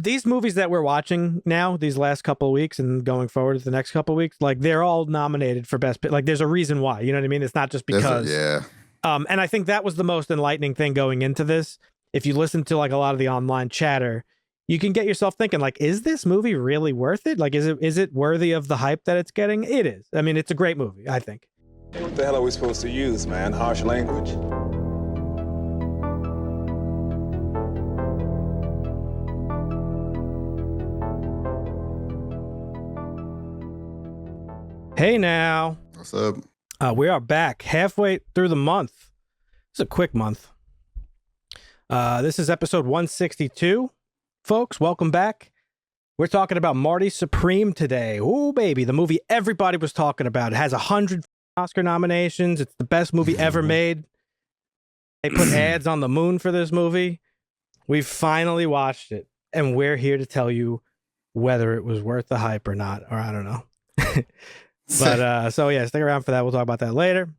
these movies that we're watching now, these last couple of weeks and going forward to the next couple of weeks, like they're all nominated for best. Like there's a reason why. You know what I mean? It's not just because. Yeah. And I think that was the most enlightening thing going into this. If you listen to like a lot of the online chatter, you can get yourself thinking like, is this movie really worth it? Like, is it worthy of the hype that it's getting? It is. I mean, it's a great movie, I think. What the hell are we supposed to use, man? Harsh language? Hey now. What's up? We are back halfway through the month. It's a quick month. This is episode 162. Folks, welcome back. We're talking about Marty Supreme today. Ooh, baby, the movie everybody was talking about. It has 100 Oscar nominations. It's the best movie ever made. They put ads on the moon for this movie. We finally watched it, and we're here to tell you whether it was worth the hype or not, or I don't know. But so yeah, stick around for that. We'll talk about that later.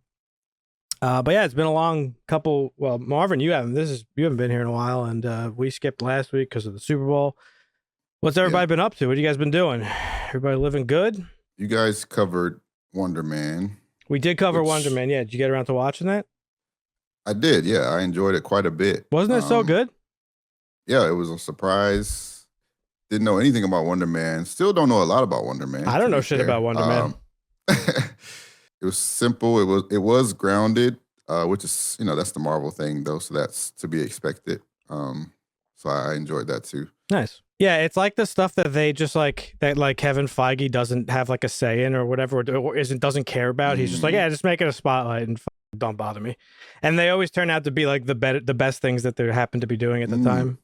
But yeah, it's been a long couple. Well, Marvin, you haven't been here in a while, and we skipped last week because of the Super Bowl. What's everybody been up to? What have you guys been doing? Everybody living good? You guys covered Wonder Man. We did cover Wonder Man. Yeah, did you get around to watching that? I did. Yeah, I enjoyed it quite a bit. Wasn't it so good? Yeah, it was a surprise. Didn't know anything about Wonder Man. Still don't know a lot about Wonder Man. I don't know shit about Wonder Man. It was simple. It was grounded, which is, that's the Marvel thing though, so that's to be expected. So I enjoyed that too. Nice. Yeah, it's like the stuff that they just like Kevin Feige doesn't have like a say in or whatever, or doesn't care about. He's just like, yeah, just make it a spotlight and don't bother me. And they always turn out to be like the best things that they happen to be doing at the time.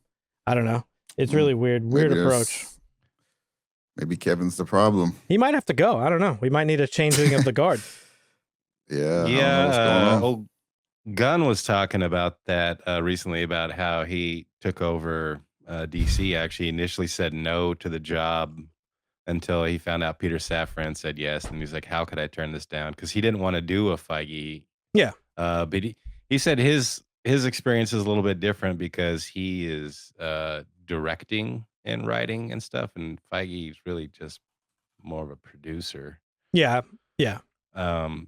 I don't know. It's really weird approach. Maybe Kevin's the problem. He might have to go. I don't know. We might need a changing of the guard. Yeah. Old Gunn was talking about that recently, about how he took over DC. Actually, initially said no to the job until he found out Peter Safran said yes, and he's like, "How could I turn this down?" Because he didn't want to do a Feige. Yeah. But he said his experience is a little bit different because he is directing and writing and stuff, and Feige is really just more of a producer. Yeah.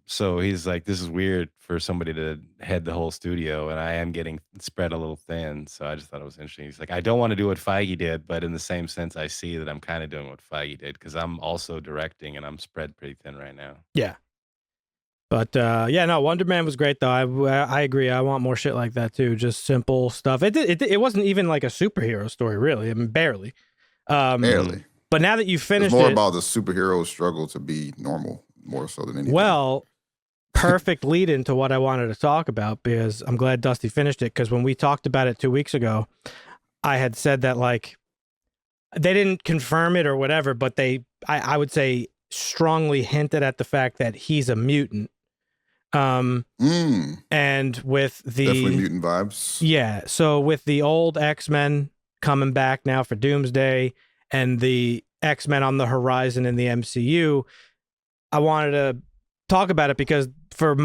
So he's like, this is weird for somebody to head the whole studio, and I am getting spread a little thin. So I just thought it was interesting. He's like, I don't want to do what Feige did, but in the same sense, I see that I'm kind of doing what Feige did because I'm also directing and I'm spread pretty thin right now. Yeah. But Wonder Man was great though. I agree. I want more shit like that too. Just simple stuff. It wasn't even like a superhero story, really. I mean, barely. Barely. But now that you finished it's more about the superhero struggle to be normal, more so than anything. Well, perfect lead into what I wanted to talk about, because I'm glad Dusty finished it, because when we talked about it 2 weeks ago, I had said that like they didn't confirm it or whatever, but I would say strongly hinted at the fact that he's a mutant. And with the definitely mutant vibes. Yeah. So with the old X-Men coming back now for Doomsday and the X-Men on the horizon in the MCU, I wanted to talk about it because for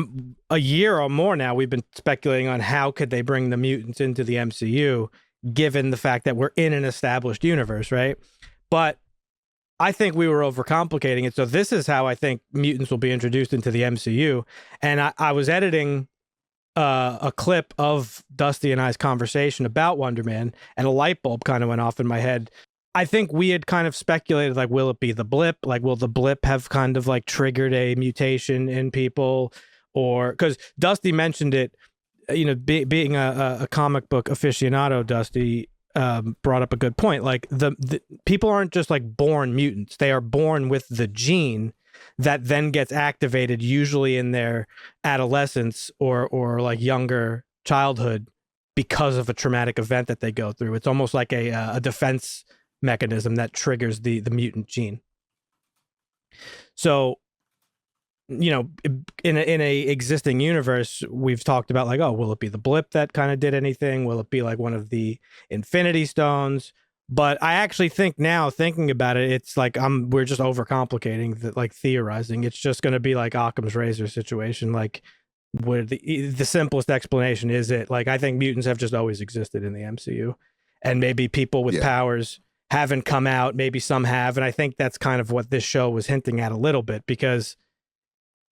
a year or more now, we've been speculating on how could they bring the mutants into the MCU, given the fact that we're in an established universe, right? But I think we were overcomplicating it. So this is how I think mutants will be introduced into the MCU. And I was editing a clip of Dusty and I's conversation about Wonder Man, and a light bulb kind of went off in my head. I think we had kind of speculated, like, will it be the blip? Like, will the blip have kind of like triggered a mutation in people? Or because Dusty mentioned it, being a comic book aficionado, Dusty brought up a good point. Like the people aren't just like born mutants. They are born with the gene that then gets activated usually in their adolescence or like younger childhood because of a traumatic event that they go through. It's almost like a defense mechanism that triggers the mutant gene. So, in a existing universe, we've talked about like, oh, will it be the blip that kind of did anything? Will it be like one of the Infinity Stones? But I actually think now, thinking about it, it's like we're just overcomplicating, like theorizing. It's just going to be like Occam's razor situation, like where the simplest explanation is it. Like I think mutants have just always existed in the MCU, and maybe people with powers haven't come out. Maybe some have. And I think that's kind of what this show was hinting at a little bit, because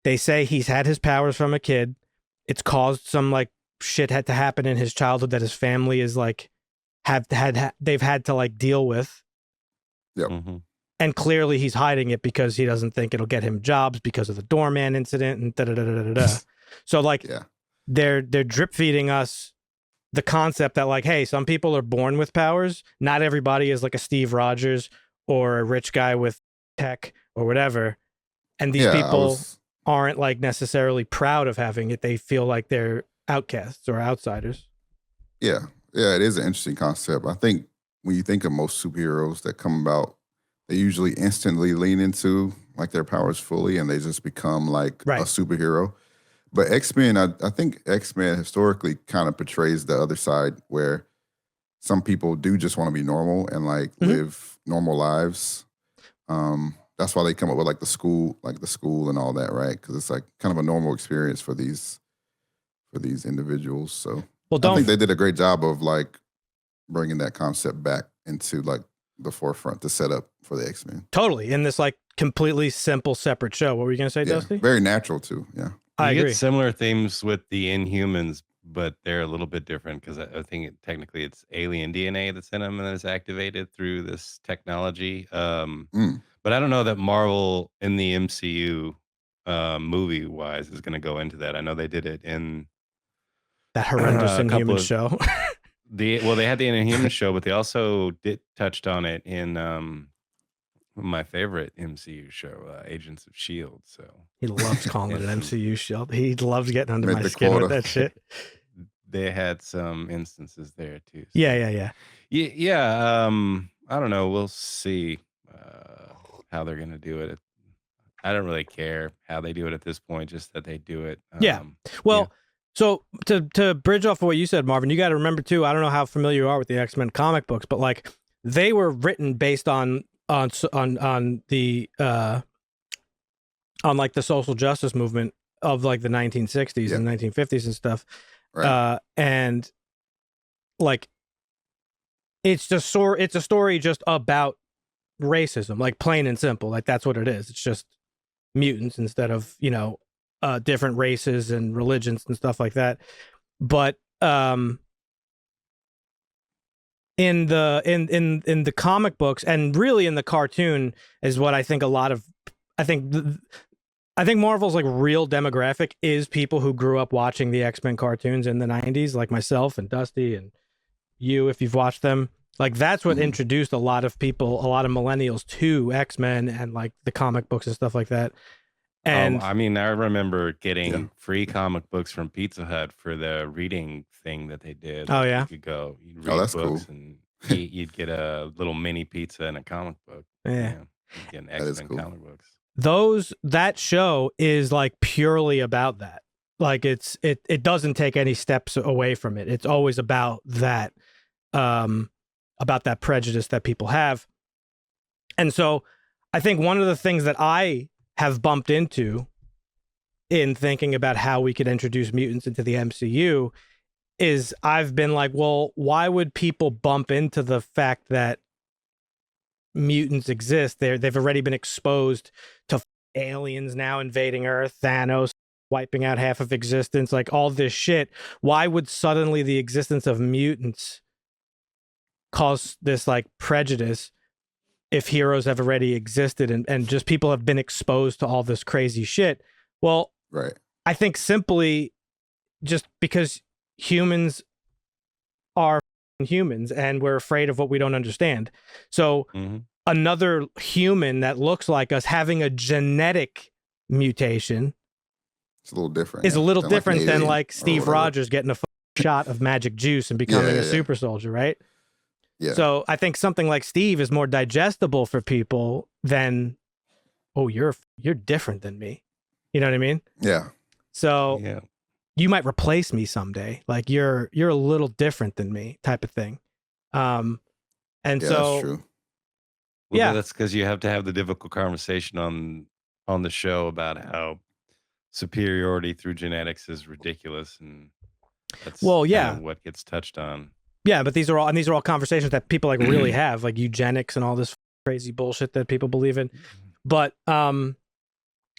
they say he's had his powers from a kid. It's caused some like shit had to happen in his childhood that his family is like they've had to like deal with. Yep. Mm-hmm. And clearly he's hiding it because he doesn't think it'll get him jobs because of the doorman incident and da-da-da-da-da-da. So like they're drip feeding us the concept that like, hey, some people are born with powers. Not everybody is like a Steve Rogers or a rich guy with tech or whatever. And these people aren't like necessarily proud of having it. They feel like they're outcasts or outsiders. Yeah. Yeah, it is an interesting concept. I think when you think of most superheroes that come about, they usually instantly lean into like their powers fully and they just become like a superhero. But X-Men, I think X-Men historically kind of portrays the other side where some people do just want to be normal and like live normal lives. That's why they come up with like the school and all that, right? Because it's like kind of a normal experience for these individuals. So I think they did a great job of like bringing that concept back into like the forefront to set up for the X-Men. Totally. In this like completely simple separate show. What were you going to say, Dusty? Very natural too. Yeah. I agree. Get similar themes with the Inhumans, but they're a little bit different because I think technically it's alien DNA that's in them and it's activated through this technology. But I don't know that Marvel in the MCU movie wise is going to go into that. I know they did it in that horrendous Inhuman show. They had the Inhuman show, but they also touched on it in my favorite MCU show, Agents of S.H.I.E.L.D. So he loves calling it an MCU show. He loves getting under my skin with that shit. They had some instances there too. So. Yeah. I don't know. We'll see how they're gonna do it. I don't really care how they do it at this point. Just that they do it. So to bridge off of what you said, Marvin, you got to remember too. I don't know how familiar you are with the X-Men comic books, but like they were written based on the like the social justice movement of like the 1960s and 1950s and stuff. Right. And like it's a story just about racism, like plain and simple. Like that's what it is. It's just mutants instead of, different races and religions and stuff like that. But in the comic books and really in the cartoon is what I think I think Marvel's like real demographic is people who grew up watching the X-Men cartoons in the 90s, like myself and Dusty and you, if you've watched them. Like that's what introduced a lot of people, a lot of millennials to X-Men and like the comic books and stuff like that. And I mean, I remember getting free comic books from Pizza Hut for the reading thing that they did. Oh, yeah? You could you'd read that's books cool. and you'd get a little mini pizza and a comic book. Yeah. You'd get an X-Men comic books. That show is like purely about that. Like it doesn't take any steps away from it. It's always about that prejudice that people have. And so I think one of the things that I have bumped into in thinking about how we could introduce mutants into the MCU is I've been like, well, why would people bump into the fact that mutants exist? They've already been exposed to aliens now invading Earth, Thanos wiping out half of existence, like all this shit. Why would suddenly the existence of mutants cause this like prejudice if heroes have already existed and just people have been exposed to all this crazy shit? Well, right. I think simply just because humans are humans and we're afraid of what we don't understand. So another human that looks like us having a genetic mutation it's a little different. Is a little different like than like Steve Rogers getting a shot of magic juice and becoming a super soldier, right? Yeah. So I think something like Steve is more digestible for people than, oh, you're different than me. You know what I mean? Yeah. So you might replace me someday. Like you're a little different than me, type of thing. And so that's true. Well, that's because you have to have the difficult conversation on the show about how superiority through genetics is ridiculous, and that's kind of what gets touched on. Yeah, but these are all conversations that people like really have, like eugenics and all this crazy bullshit that people believe in. But I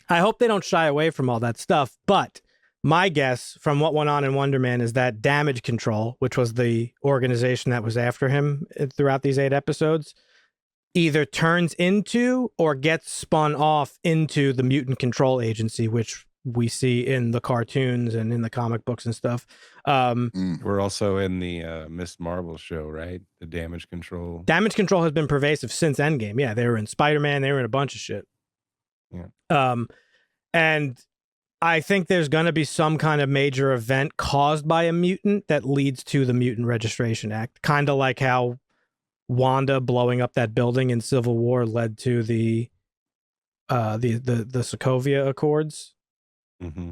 hope they don't shy away from all that stuff. But my guess from what went on in Wonder Man is that Damage Control, which was the organization that was after him throughout these 8 episodes, either turns into or gets spun off into the Mutant Control Agency, which we see in the cartoons and in the comic books and stuff. We're also in the Miss Marvel show, right? The Damage Control. Damage Control has been pervasive since Endgame. Yeah, they were in Spider-Man. They were in a bunch of shit. Yeah. And I think there's going to be some kind of major event caused by a mutant that leads to the Mutant Registration Act. Kind of like how Wanda blowing up that building in Civil War led to the Sokovia Accords. Mm-hmm.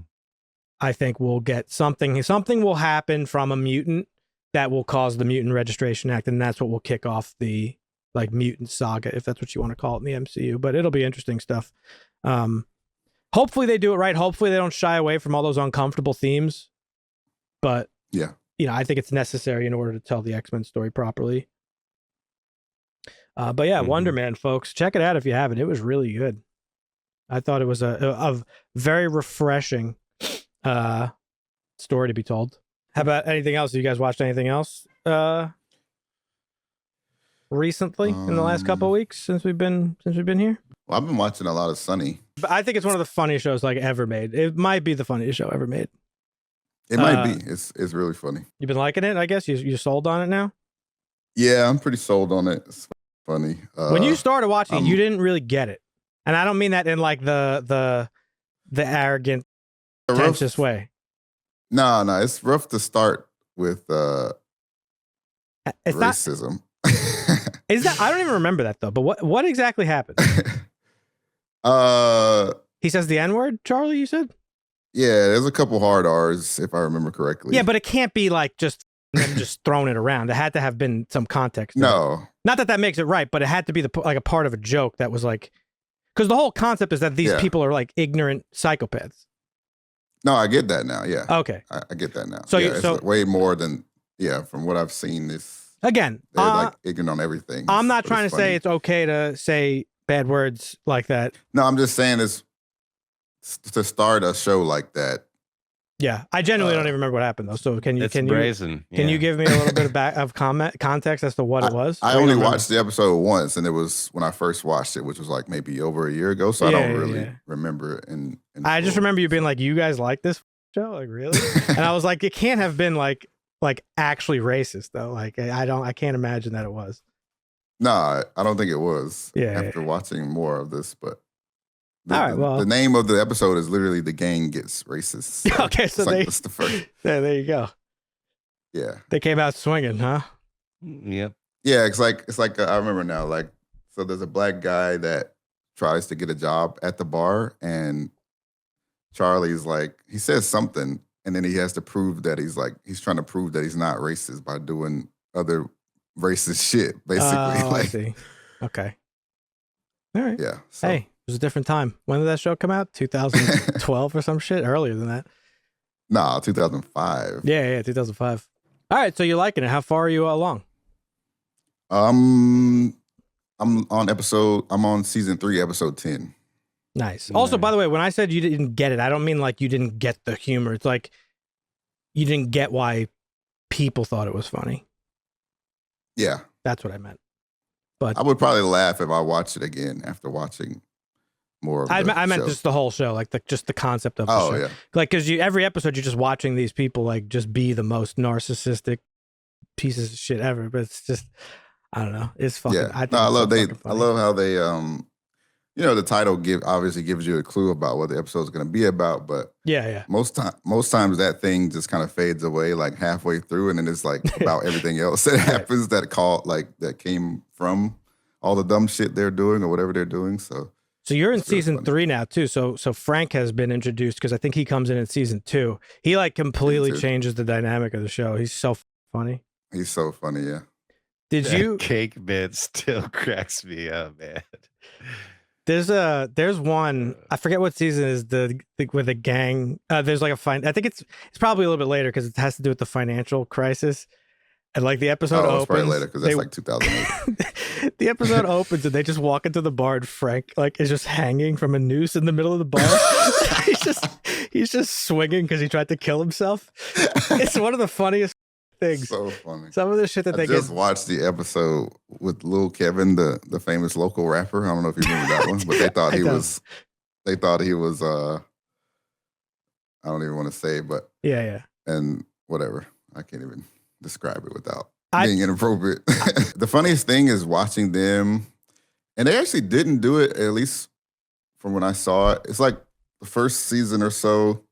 I think we'll get something will happen from a mutant that will cause the Mutant Registration Act, and that's what will kick off the like mutant saga, if that's what you want to call it in the MCU. But it'll be interesting stuff. Hopefully they do it right. Hopefully they don't shy away from all those uncomfortable themes. But yeah, I think it's necessary in order to tell the X-Men story properly. But yeah, Wonder Man, folks, check it out if you haven't. It was really good. I thought it was a very refreshing story to be told. How about anything else? Have you guys watched anything else recently in the last couple of weeks since we've been here? Well, I've been watching a lot of Sunny. But I think it's one of the funniest shows like ever made. It might be the funniest show ever made. It might be. It's really funny. You've been liking it, I guess. You sold on it now? Yeah, I'm pretty sold on it. It's funny. When you started watching it, you didn't really get it. And I don't mean that in like the arrogant, pretentious way. No, it's rough to start with it's racism. Is that? I don't even remember that though. But what exactly happened? He says the N-word, Charlie, you said? Yeah, there's a couple hard R's if I remember correctly. Yeah, but it can't be like just them just throwing it around. It had to have been some context. No. Not that makes it right, but it had to be like a part of a joke that was like, because the whole concept is that these people are like ignorant psychopaths. No, I get that now. Yeah. Okay. I get that now. So, it's like way more than, from what I've seen. Again, they're like ignorant on everything. I'm not trying to say it's okay to say bad words like that. No, I'm just saying it's to start a show like that. Yeah, I genuinely don't even remember what happened though. So can you brazen. Can you give me a little bit of context as to what it was? I only watched the episode once, and it was when I first watched it, which was like maybe over a year ago. So I don't really remember it. I just remember you being like, "You guys like this show? Like really?" And I was like, "It can't have been like actually racist though. Like I can't imagine that it was." No, I don't think it was. Yeah. After watching more of this, but. The name of the episode is literally "The Gang Gets Racist." So okay, so that's the first. There you go. Yeah, they came out swinging, huh? Yep. Yeah, it's like I remember now. Like, so there's a black guy that tries to get a job at the bar, and Charlie's like, he says something, and then he has to prove that he's trying to prove that he's not racist by doing other racist shit, basically. I see. Okay. All right. Yeah. So. Hey. It was a different time. When did that show come out? 2012 or some shit? Earlier than that. Nah, 2005. Yeah, 2005. All right, so you're liking it. How far are you along? I'm on season 3, episode 10. Nice. Also, by the way, when I said you didn't get it, I don't mean like you didn't get the humor. It's like you didn't get why people thought it was funny. Yeah. That's what I meant. But I would probably laugh if I watched it again after watching more of I meant just the whole show, like just the concept of the show. Yeah. Like, because every episode you're just watching these people like just be the most narcissistic pieces of shit ever. But it's just, I don't know. It's fucking. Yeah. I love how they the title obviously gives you a clue about what the episode's going to be about, but most times that thing just kind of fades away like halfway through, and then it's like about everything else that happens that came from all the dumb shit they're doing or whatever they're doing. So you're in season 3 now too. So Frank has been introduced because I think he comes in season 2. He like completely changes the dynamic of the show. He's so funny. He's so funny. Yeah. That cake bit still cracks me up, man. There's one, I forget what season is with the gang. There's like I think it's probably a little bit later because it has to do with the financial crisis. And like the episode Oh, it's probably opens, later because that's like 2008. the episode opens and they just walk into the bar and Frank like is just hanging from a noose in the middle of the bar. he's just swinging because he tried to kill himself. It's one of the funniest things. So funny. Some of the shit that they just watched the episode with Lil Kevin, the famous local rapper. I don't know if you remember that one, but they thought he was. They thought he was. I don't even want to say, but yeah. And whatever, I can't even describe it without being inappropriate. The funniest thing is watching them, and they actually didn't do it, at least from when I saw it. It's like the first season or so,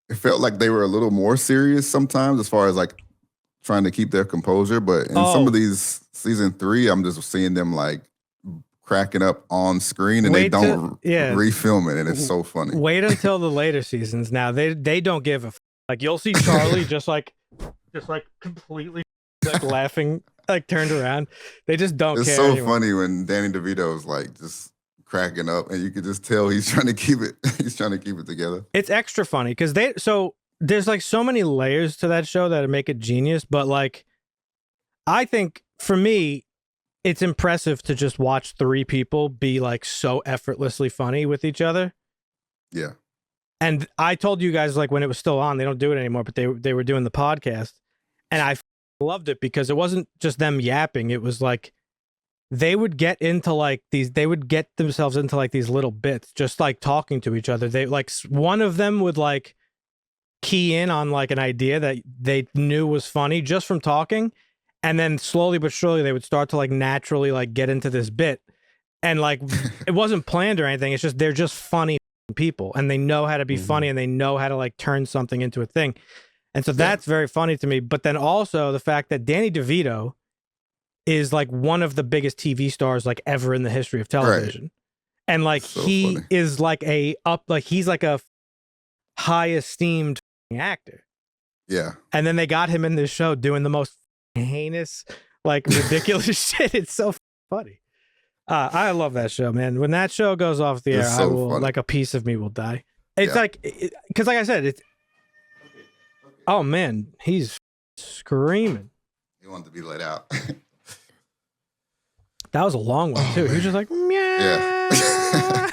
it felt like they were a little more serious sometimes as far as like trying to keep their composure. But in some of these season 3, I'm just seeing them like cracking up on screen and they don't refilm it. And it's so funny. Wait until the later seasons. Now they don't give a like you'll see Charlie just like completely like laughing, like turned around. They just don't care. It's so anymore. funny when Danny DeVito's like just cracking up and you could just tell he's trying to keep it together. It's extra funny because there's like so many layers to that show that make it genius, but like I think for me it's impressive to just watch 3 people be like so effortlessly funny with each other. Yeah. And I told you guys like when it was still on, they don't do it anymore, but they were doing the podcast and I loved it because it wasn't just them yapping. It was like they would get themselves into like these little bits, just like talking to each other. They like one of them would like key in on like an idea that they knew was funny just from talking. And then slowly but surely they would start to like naturally like get into this bit. And like, it wasn't planned or anything. It's just, they're just funny people and they know how to be funny and they know how to like turn something into a thing. And so that's very funny to me. But then also the fact that Danny DeVito is like one of the biggest TV stars like ever in the history of television. Right. And like he is like he's like a high esteemed actor. Yeah. And then they got him in this show doing the most heinous, like ridiculous shit. It's so funny. I love that show, man. When that show goes off the air, I will like a piece of me will die. It's like, because like I said, it's. Oh man, he's screaming. He wanted to be let out. That was a long one too. He was just like, meow. Yeah.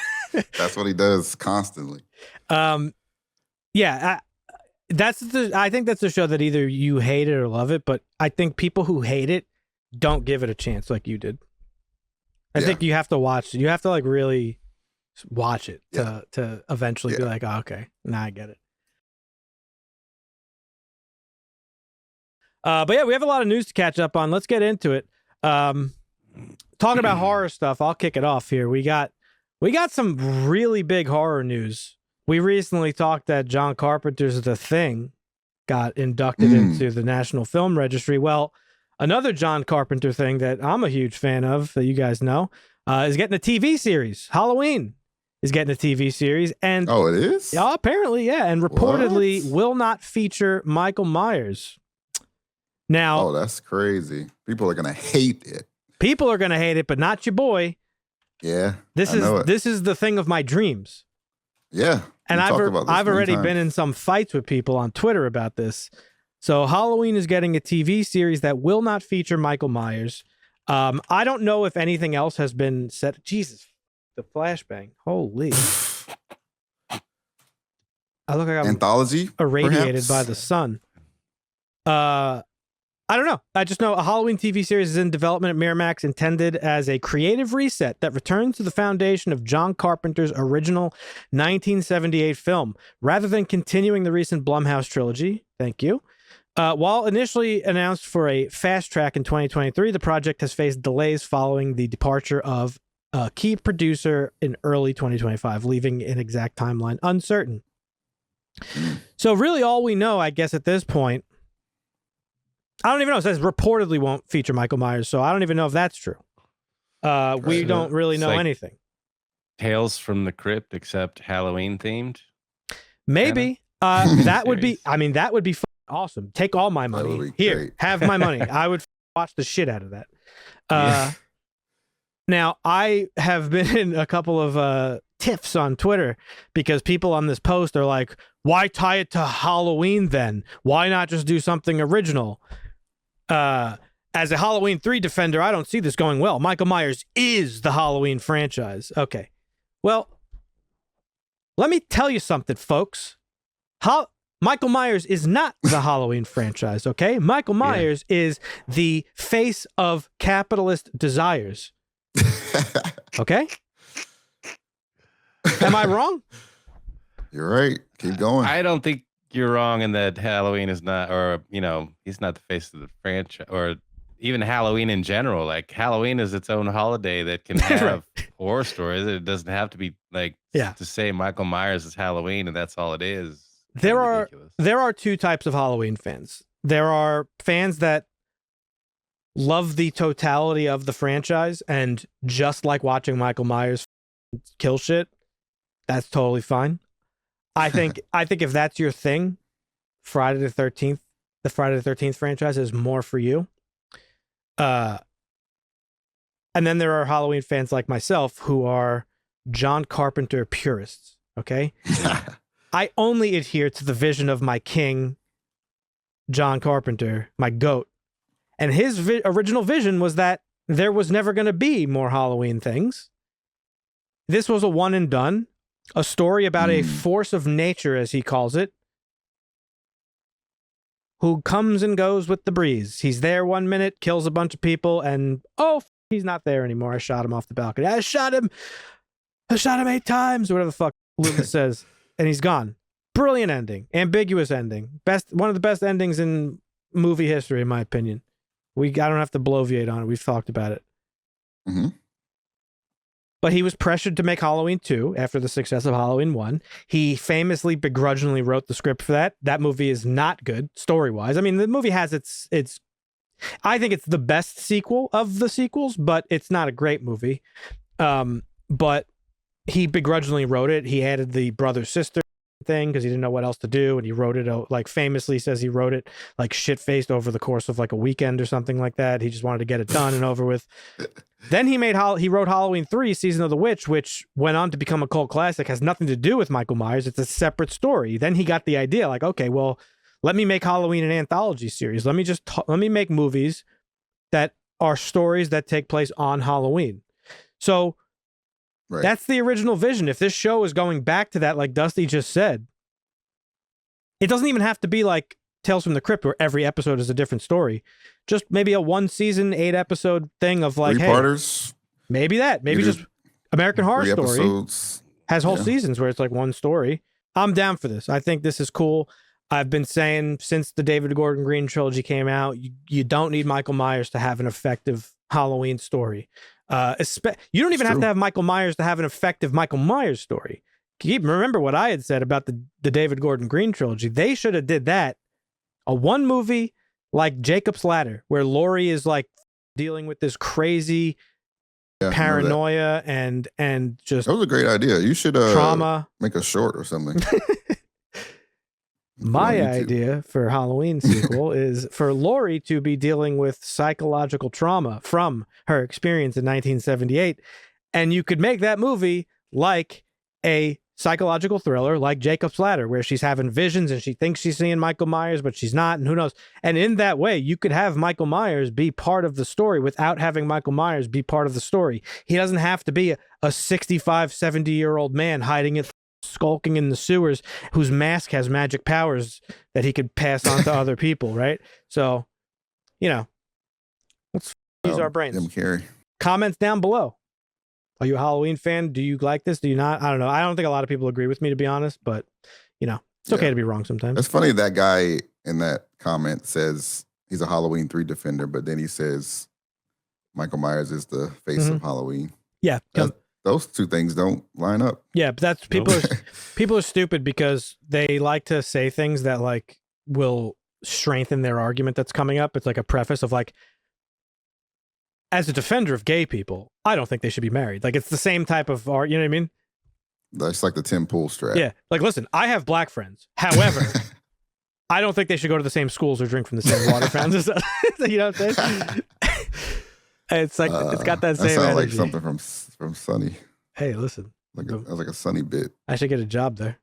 That's what he does constantly. Yeah. I think that's the show that either you hate it or love it, but I think people who hate it don't give it a chance like you did. I think you have to watch. You have to like really watch it to eventually be like, oh, okay, now I get it. But yeah, we have a lot of news to catch up on. Let's get into it. Talking about horror stuff, I'll kick it off here. We got some really big horror news. We recently talked that John Carpenter's The Thing got inducted into the National Film Registry. Well, another John Carpenter thing that I'm a huge fan of, that you guys know, is getting a TV series. Halloween is getting a TV series. And oh, it is? Yeah, apparently, yeah. And reportedly will not feature Michael Myers. Now, oh, that's crazy. People are going to hate it. People are going to hate it, but not your boy. Yeah. This is the thing of my dreams. Yeah. And I've already been in some fights with people on Twitter about this. So Halloween is getting a TV series that will not feature Michael Myers. I don't know if anything else has been set. Jesus, the flashbang. Holy. I look like I'm anthology irradiated by the sun. I don't know. I just know a Halloween TV series is in development at Miramax, intended as a creative reset that returns to the foundation of John Carpenter's original 1978 film, rather than continuing the recent Blumhouse trilogy. Thank you. While initially announced for a fast track in 2023, the project has faced delays following the departure of a key producer in early 2025, leaving an exact timeline uncertain. So really all we know, I guess, at this point, I don't even know. It says reportedly won't feature Michael Myers, so I don't even know if that's true. We don't really know anything. Tales from the Crypt, except Halloween themed. Maybe that would be. I mean, that would be awesome. Take all my money here. Have my money. I would watch the shit out of that. Now, I have been in a couple of tiffs on Twitter because people on this post are like, "Why tie it to Halloween then? Why not just do something original?" As a Halloween 3 defender, I don't see this going well. Michael Myers is the Halloween franchise. Okay. Well, let me tell you something, folks. Michael Myers is not the Halloween franchise, okay? Michael Myers is the face of capitalist desires. Okay? Am I wrong? You're right. Keep going. I don't think you're wrong in that Halloween is not, or, you know, he's not the face of the franchise, or even Halloween in general. Like, Halloween is its own holiday that can have horror stories. It doesn't have to be like to say Michael Myers is Halloween and that's all it is. There are two types of Halloween fans. There are fans that love the totality of the franchise and just like watching Michael Myers kill shit. That's totally fine. I think if that's your thing, Friday the 13th, the Friday the 13th franchise is more for you. And then there are Halloween fans like myself who are John Carpenter purists, okay? I only adhere to the vision of my king, John Carpenter, my goat. And his original vision was that there was never going to be more Halloween things. This was a one and done, a story about a force of nature, as he calls it, who comes and goes with the breeze. He's there 1 minute, kills a bunch of people, and he's not there anymore. I shot him off the balcony. I shot him 8 times, or whatever the fuck Lucas says, and he's gone. Brilliant ending, ambiguous ending, one of the best endings in movie history, in my opinion. I don't have to bloviate on it. We've talked about it. Mm-hmm. But he was pressured to make Halloween 2 after the success of Halloween 1. He famously begrudgingly wrote the script for that. That movie is not good story-wise. I mean, the movie has its I think it's the best sequel of the sequels, but it's not a great movie. But he begrudgingly wrote it. He added the brother-sister thing because he didn't know what else to do, and he wrote it like famously says he wrote it like shit-faced over the course of like a weekend or something like that. He just wanted to get it done and over with. Then he wrote Halloween 3, Season of the Witch, which went on to become a cult classic, has nothing to do with Michael Myers. It's a separate story. Then he got the idea like, okay, well, let me make Halloween an anthology series. Let me make movies that are stories that take place on Halloween. So that's the original vision. If this show is going back to that, like Dusty just said, it doesn't even have to be like Tales from the Crypt where every episode is a different story. Just maybe a 1 season, 8 episode thing of like, Three-parters. Maybe that. Maybe just American Horror Story episodes. Has whole seasons where it's like one story. I'm down for this. I think this is cool. I've been saying since the David Gordon Green trilogy came out, you don't need Michael Myers to have an effective Halloween story. You don't even have to have Michael Myers to have an effective Michael Myers story. Remember what I had said about the David Gordon Green trilogy. They should have did that. A one movie like Jacob's Ladder, where Laurie is like dealing with this crazy paranoia and just that was a great idea. You should trauma. Make a short or something. My idea for Halloween sequel is for Laurie to be dealing with psychological trauma from her experience in 1978. And you could make that movie like a psychological thriller like Jacob's Ladder, where she's having visions and she thinks she's seeing Michael Myers, but she's not, and who knows. And in that way, you could have Michael Myers be part of the story without having Michael Myers be part of the story. He doesn't have to be a 65, 70-year-old man hiding it, skulking in the sewers, whose mask has magic powers that he could pass on to other people, right? So, let's use our brains. Jim Carrey. Comments down below. Are you a Halloween fan? Do you like this? Do you not? I don't know. I don't think a lot of people agree with me, to be honest, but it's okay to be wrong sometimes. It's funny that guy in that comment says he's a Halloween 3 defender, but then he says Michael Myers is the face of Halloween. Yeah. Those two things don't line up. Yeah, but that's people are stupid because they like to say things that like will strengthen their argument that's coming up. It's like a preface of like, as a defender of gay people, I don't think they should be married. Like, it's the same type of art. You know what I mean? That's like the Tim Pool strap. Yeah. Like, listen, I have black friends. However, I don't think they should go to the same schools or drink from the same water fountains. You know what I'm saying? It's like, it's got that same sounds energy. like something from Sunny. Hey, listen. That was like a Sunny bit. I should get a job there.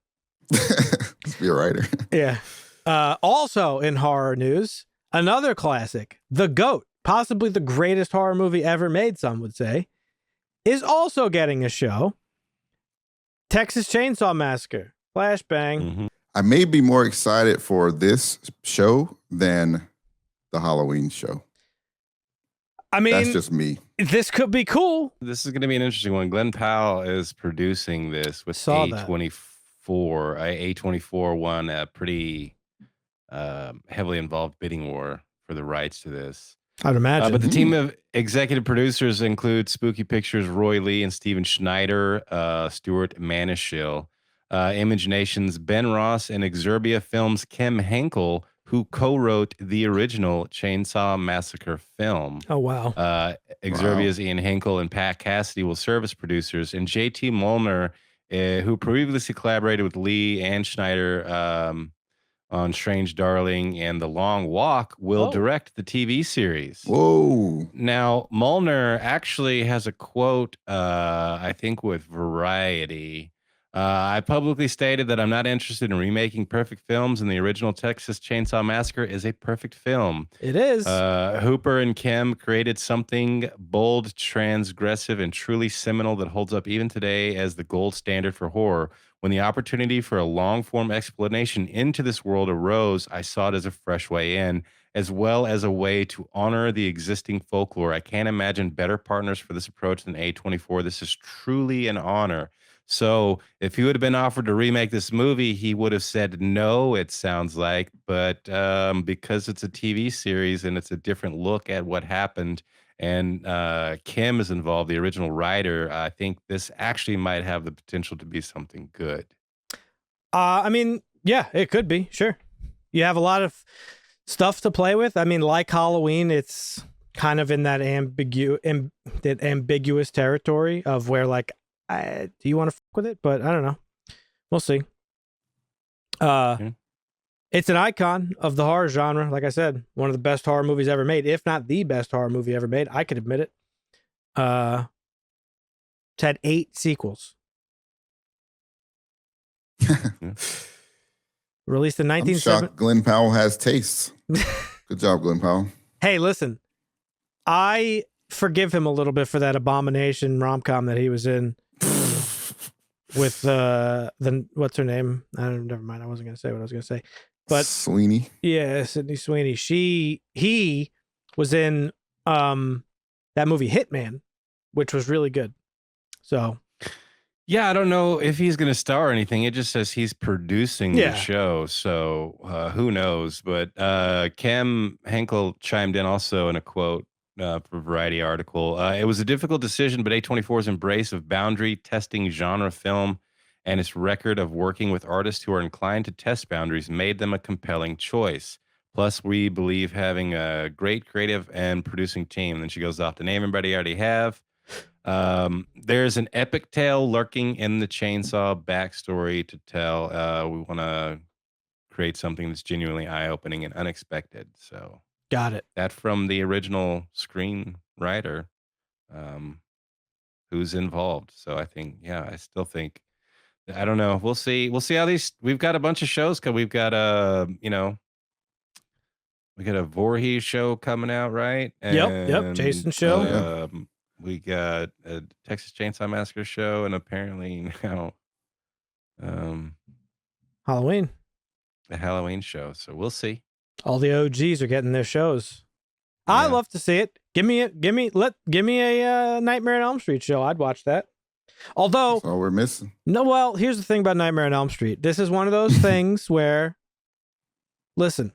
Just be a writer. Yeah. Also in horror news, another classic, The Goat, possibly the greatest horror movie ever made, some would say, is also getting a show. Texas Chainsaw Massacre, Flashbang. Mm-hmm. I may be more excited for this show than the Halloween show. I mean, that's just me. This could be cool. This is going to be an interesting one. Glenn Powell is producing this with A24. A24 won a pretty heavily involved bidding war for the rights to this. I'd imagine. But the team of executive producers include Spooky Pictures' Roy Lee and Steven Schneider, Stuart Manishill, Image Nation's Ben Ross, and Exerbia Films' Kim Henkel, who co-wrote the original Chainsaw Massacre film. Oh, wow. Exerbia's Ian Henkel and Pat Cassidy will serve as producers, and J.T. Molnar, who previously collaborated with Lee and Schneider on Strange Darling and The Long Walk, will direct the TV series. Whoa. Now, Molnar actually has a quote, I think, with Variety. I publicly stated that I'm not interested in remaking perfect films, and the original Texas Chainsaw Massacre is a perfect film. It is. Hooper and Kim created something bold, transgressive, and truly seminal that holds up even today as the gold standard for horror. When the opportunity for a long-form explanation into this world arose, I saw it as a fresh way in, as well as a way to honor the existing folklore. I can't imagine better partners for this approach than A24. This is truly an honor. So if he would have been offered to remake this movie, he would have said no, it sounds like. But because it's a TV series and it's a different look at what happened, and Kim is involved, the original writer, I think this actually might have the potential to be something good. I mean, yeah, it could be. Sure. You have a lot of stuff to play with. I mean, like Halloween, it's kind of in that ambiguous territory of where, like, do you want to fuck with it? But I don't know. We'll see. It's an icon of the horror genre. Like I said, one of the best horror movies ever made, if not the best horror movie ever made. I could admit it. It's had 8 sequels. Released in 1970. I'm shocked Glenn Powell has taste. Good job, Glenn Powell. Hey, listen, I forgive him a little bit for that Abomination rom-com that he was in. With the what's her name? Never mind. I wasn't gonna say what I was gonna say, but Sweeney. Yeah, Sydney Sweeney. He was in that movie Hitman, which was really good. So yeah, I don't know if he's gonna star or anything. It just says he's producing the show, so who knows? But Kim Henkel chimed in also in a quote for Variety article. It was a difficult decision, but A24's embrace of boundary testing genre film and its record of working with artists who are inclined to test boundaries made them a compelling choice. Plus, we believe having a great creative and producing team. And then she goes off to name everybody I already have. There's an epic tale lurking in the Chainsaw backstory to tell. We want to create something that's genuinely eye-opening and unexpected. So got it. That from the original screenwriter, who's involved. So I think, I still think, I don't know. We'll see. We'll see how these. We've got a bunch of shows. We've got we got a Voorhees show coming out, right? Yep. Jason show. We got a Texas Chainsaw Massacre show, and apparently now, Halloween. A Halloween show. So we'll see. All the OGs are getting their shows. Yeah. I love to see it. Give me a Nightmare on Elm Street show. I'd watch that. Although, that's all we're missing. No, well, here's the thing about Nightmare on Elm Street. This is one of those things where, listen,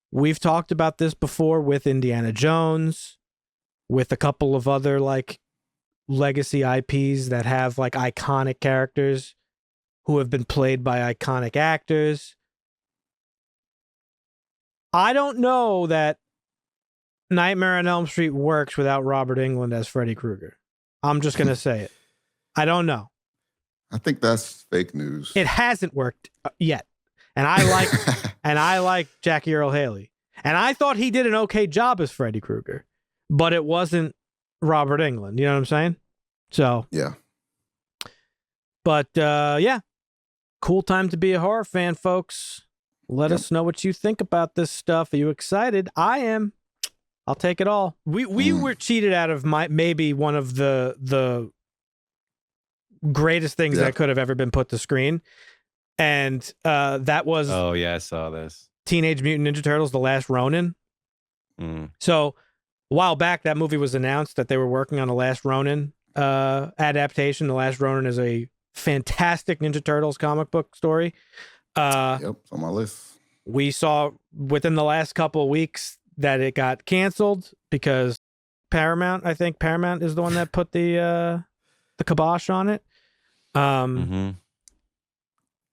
we've talked about this before with Indiana Jones, with a couple of other like legacy IPs that have like iconic characters who have been played by iconic actors. I don't know that Nightmare on Elm Street works without Robert Englund as Freddy Krueger. I'm just going to say it. I don't know. I think that's fake news. It hasn't worked yet. And I like Jackie Earle Haley. And I thought he did an okay job as Freddy Krueger, but it wasn't Robert Englund. You know what I'm saying? So, yeah. But, cool time to be a horror fan, folks. Let us know what you think about this stuff. Are you excited? I am. I'll take it all. We were cheated out of maybe one of the greatest things that could have ever been put to screen. And that was I saw this. Teenage Mutant Ninja Turtles, The Last Ronin. So a while back, that movie was announced that they were working on a Last Ronin adaptation. The Last Ronin is a fantastic Ninja Turtles comic book story. It's on my list. We saw within the last couple of weeks that it got canceled because Paramount, I think Paramount is the one that put the kibosh on it. And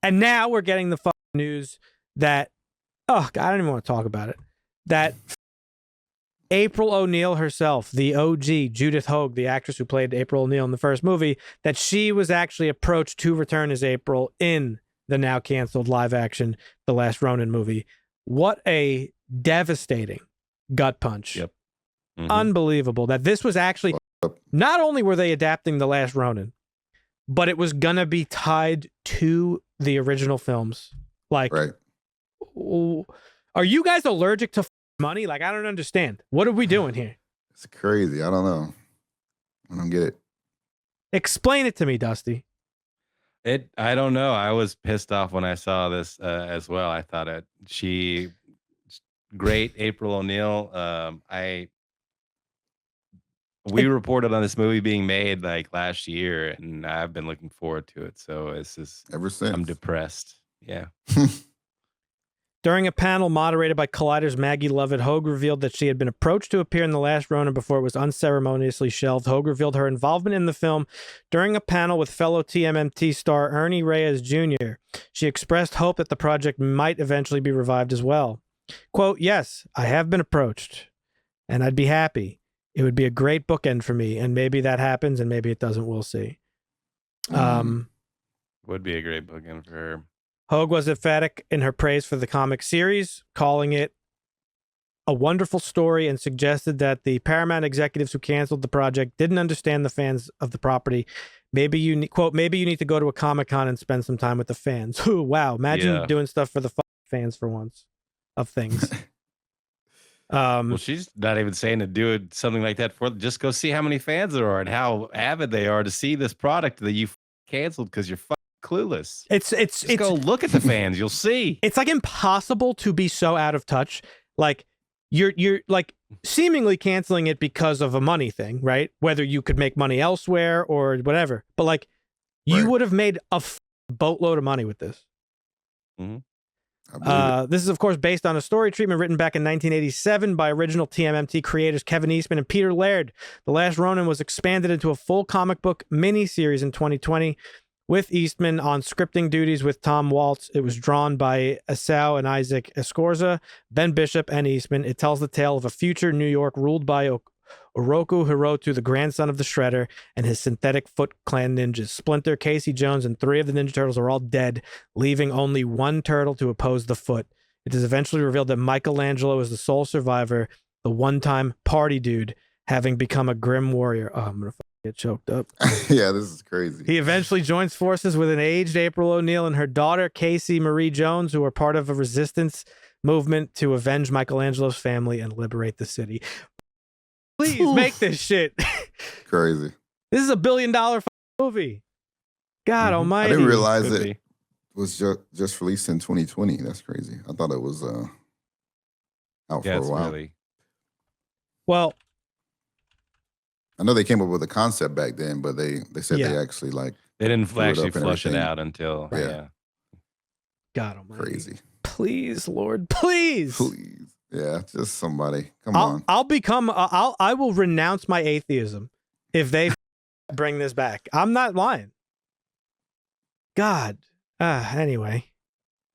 now we're getting the fucking news that, oh God, I don't even want to talk about it, that April O'Neil herself, the OG Judith Hoag, the actress who played April O'Neil in the first movie, that she was actually approached to return as April in the now canceled live action The Last Ronin movie. What a devastating gut punch. Yep. Unbelievable that this was actually, not only were they adapting The Last Ronin, but it was gonna be tied to the original films. Like, right. Are you guys allergic to money? Like, I don't understand. What are we doing here? It's crazy. I don't know. I don't get it. Explain it to me, Dusty. I don't know. I was pissed off when I saw this as well. I thought great April O'Neil. We reported on this movie being made like last year, and I've been looking forward to it. So it's just ever since. I'm depressed. Yeah. During a panel moderated by Collider's Maggie Lovett, Hoag revealed that she had been approached to appear in The Last Ronin before it was unceremoniously shelved. Hoag revealed her involvement in the film during a panel with fellow TMNT star Ernie Reyes Jr. She expressed hope that the project might eventually be revived as well. Quote, "Yes, I have been approached, and I'd be happy. It would be a great bookend for me, and maybe that happens, and maybe it doesn't. We'll see." Would be a great bookend for her. Hoag was emphatic in her praise for the comic series, calling it a wonderful story, and suggested that the Paramount executives who canceled the project didn't understand the fans of the property. Maybe you need to go to a Comic-Con and spend some time with the fans. Wow, imagine doing stuff for the fans for once of things. Well, she's not even saying to do something like that for just go see how many fans there are and how avid they are to see this product that you canceled because you're clueless. It's go look at the fans. You'll see. It's like impossible to be so out of touch. Like you're like seemingly canceling it because of a money thing, right? Whether you could make money elsewhere or whatever, but like you would have made a boatload of money with this. This is, of course, based on a story treatment written back in 1987 by original TMNT creators Kevin Eastman and Peter Laird. The Last Ronin was expanded into a full comic book miniseries in 2020 with Eastman on scripting duties with Tom Waltz. It was drawn by Asao and Isaac Escorza, Ben Bishop, and Eastman. It tells the tale of a future New York ruled by Oroku Hirotu, the grandson of the Shredder, and his synthetic Foot Clan ninjas. Splinter, Casey Jones, and 3 of the Ninja Turtles are all dead, leaving only one turtle to oppose the Foot. It is eventually revealed that Michelangelo is the sole survivor, the one-time party dude, having become a grim warrior. Oh, I'm going to get choked up. Yeah, this is crazy. He eventually joins forces with an aged April O'Neil and her daughter, Casey Marie Jones, who are part of a resistance movement to avenge Michelangelo's family and liberate the city. Please make this shit. Crazy. This is $1 billion movie. God almighty. I didn't realize it was just released in 2020. That's crazy. I thought it was out for a while. Really... Well, I know they came up with a concept back then, but they said they actually they didn't actually flush it out until God almighty. Crazy. Please, Lord, please. Yeah, just somebody. Come on. I will renounce my atheism if they bring this back. I'm not lying. God. Anyway.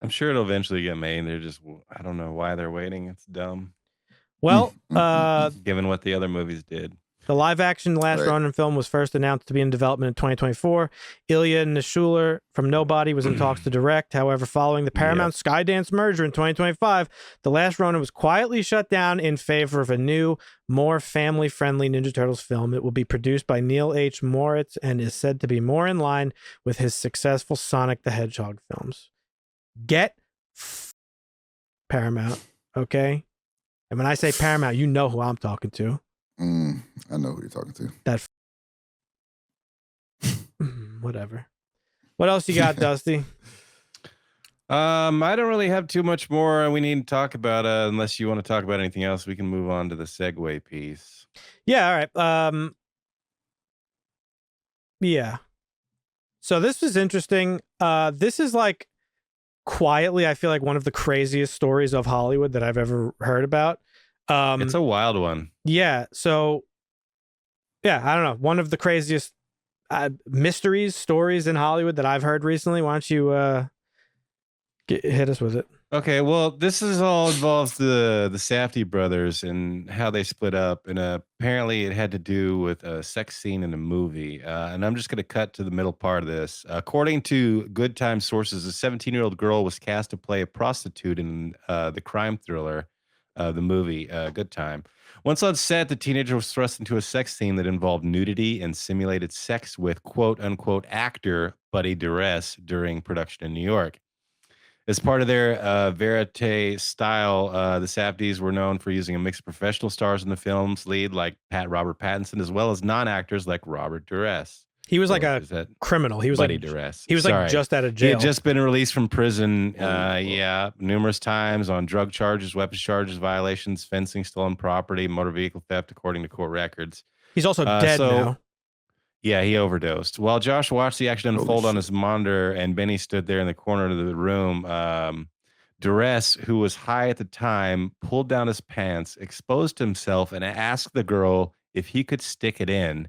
I'm sure it'll eventually get made. They're just, I don't know why they're waiting. It's dumb. Well, given what the other movies did. The live-action Last Ronin film was first announced to be in development in 2024. Ilya Nishuler from Nobody was in talks to direct. However, following the Paramount Skydance merger in 2025, The Last Ronin was quietly shut down in favor of a new, more family-friendly Ninja Turtles film. It will be produced by Neil H. Moritz and is said to be more in line with his successful Sonic the Hedgehog films. Get Paramount. Okay. And when I say Paramount, you know who I'm talking to. I know who you're talking to. That whatever. What else you got, Dusty? I don't really have too much more we need to talk about. Unless you want to talk about anything else, we can move on to the segue piece. Yeah, all right. Yeah. So this was interesting. This is like quietly, I feel like one of the craziest stories of Hollywood that I've ever heard about. It's a wild one. Yeah. So, yeah, I don't know. One of the craziest stories in Hollywood that I've heard recently. Why don't you hit us with it? Okay, well, this is all involves the Safdie brothers and how they split up, and apparently it had to do with a sex scene in a movie. And I'm just going to cut to the middle part of this. According to Good Time sources, a 17-year-old girl was cast to play a prostitute in the crime thriller, the movie Good Time. Once on set, the teenager was thrust into a sex scene that involved nudity and simulated sex with quote-unquote actor Buddy Duress during production in New York. As part of their verite style, the Safdies were known for using a mix of professional stars in the film's lead, like Robert Pattinson, as well as non-actors like Robert Duress. He was like a criminal. He was Buddy like Duress. He was like just out of jail. He had just been released from prison, numerous times on drug charges, weapons charges, violations, fencing, stolen property, motor vehicle theft, according to court records. He's also dead now. Yeah, he overdosed. While Josh watched the action unfold on his monitor and Benny stood there in the corner of the room, Duress, who was high at the time, pulled down his pants, exposed himself, and asked the girl if he could stick it in.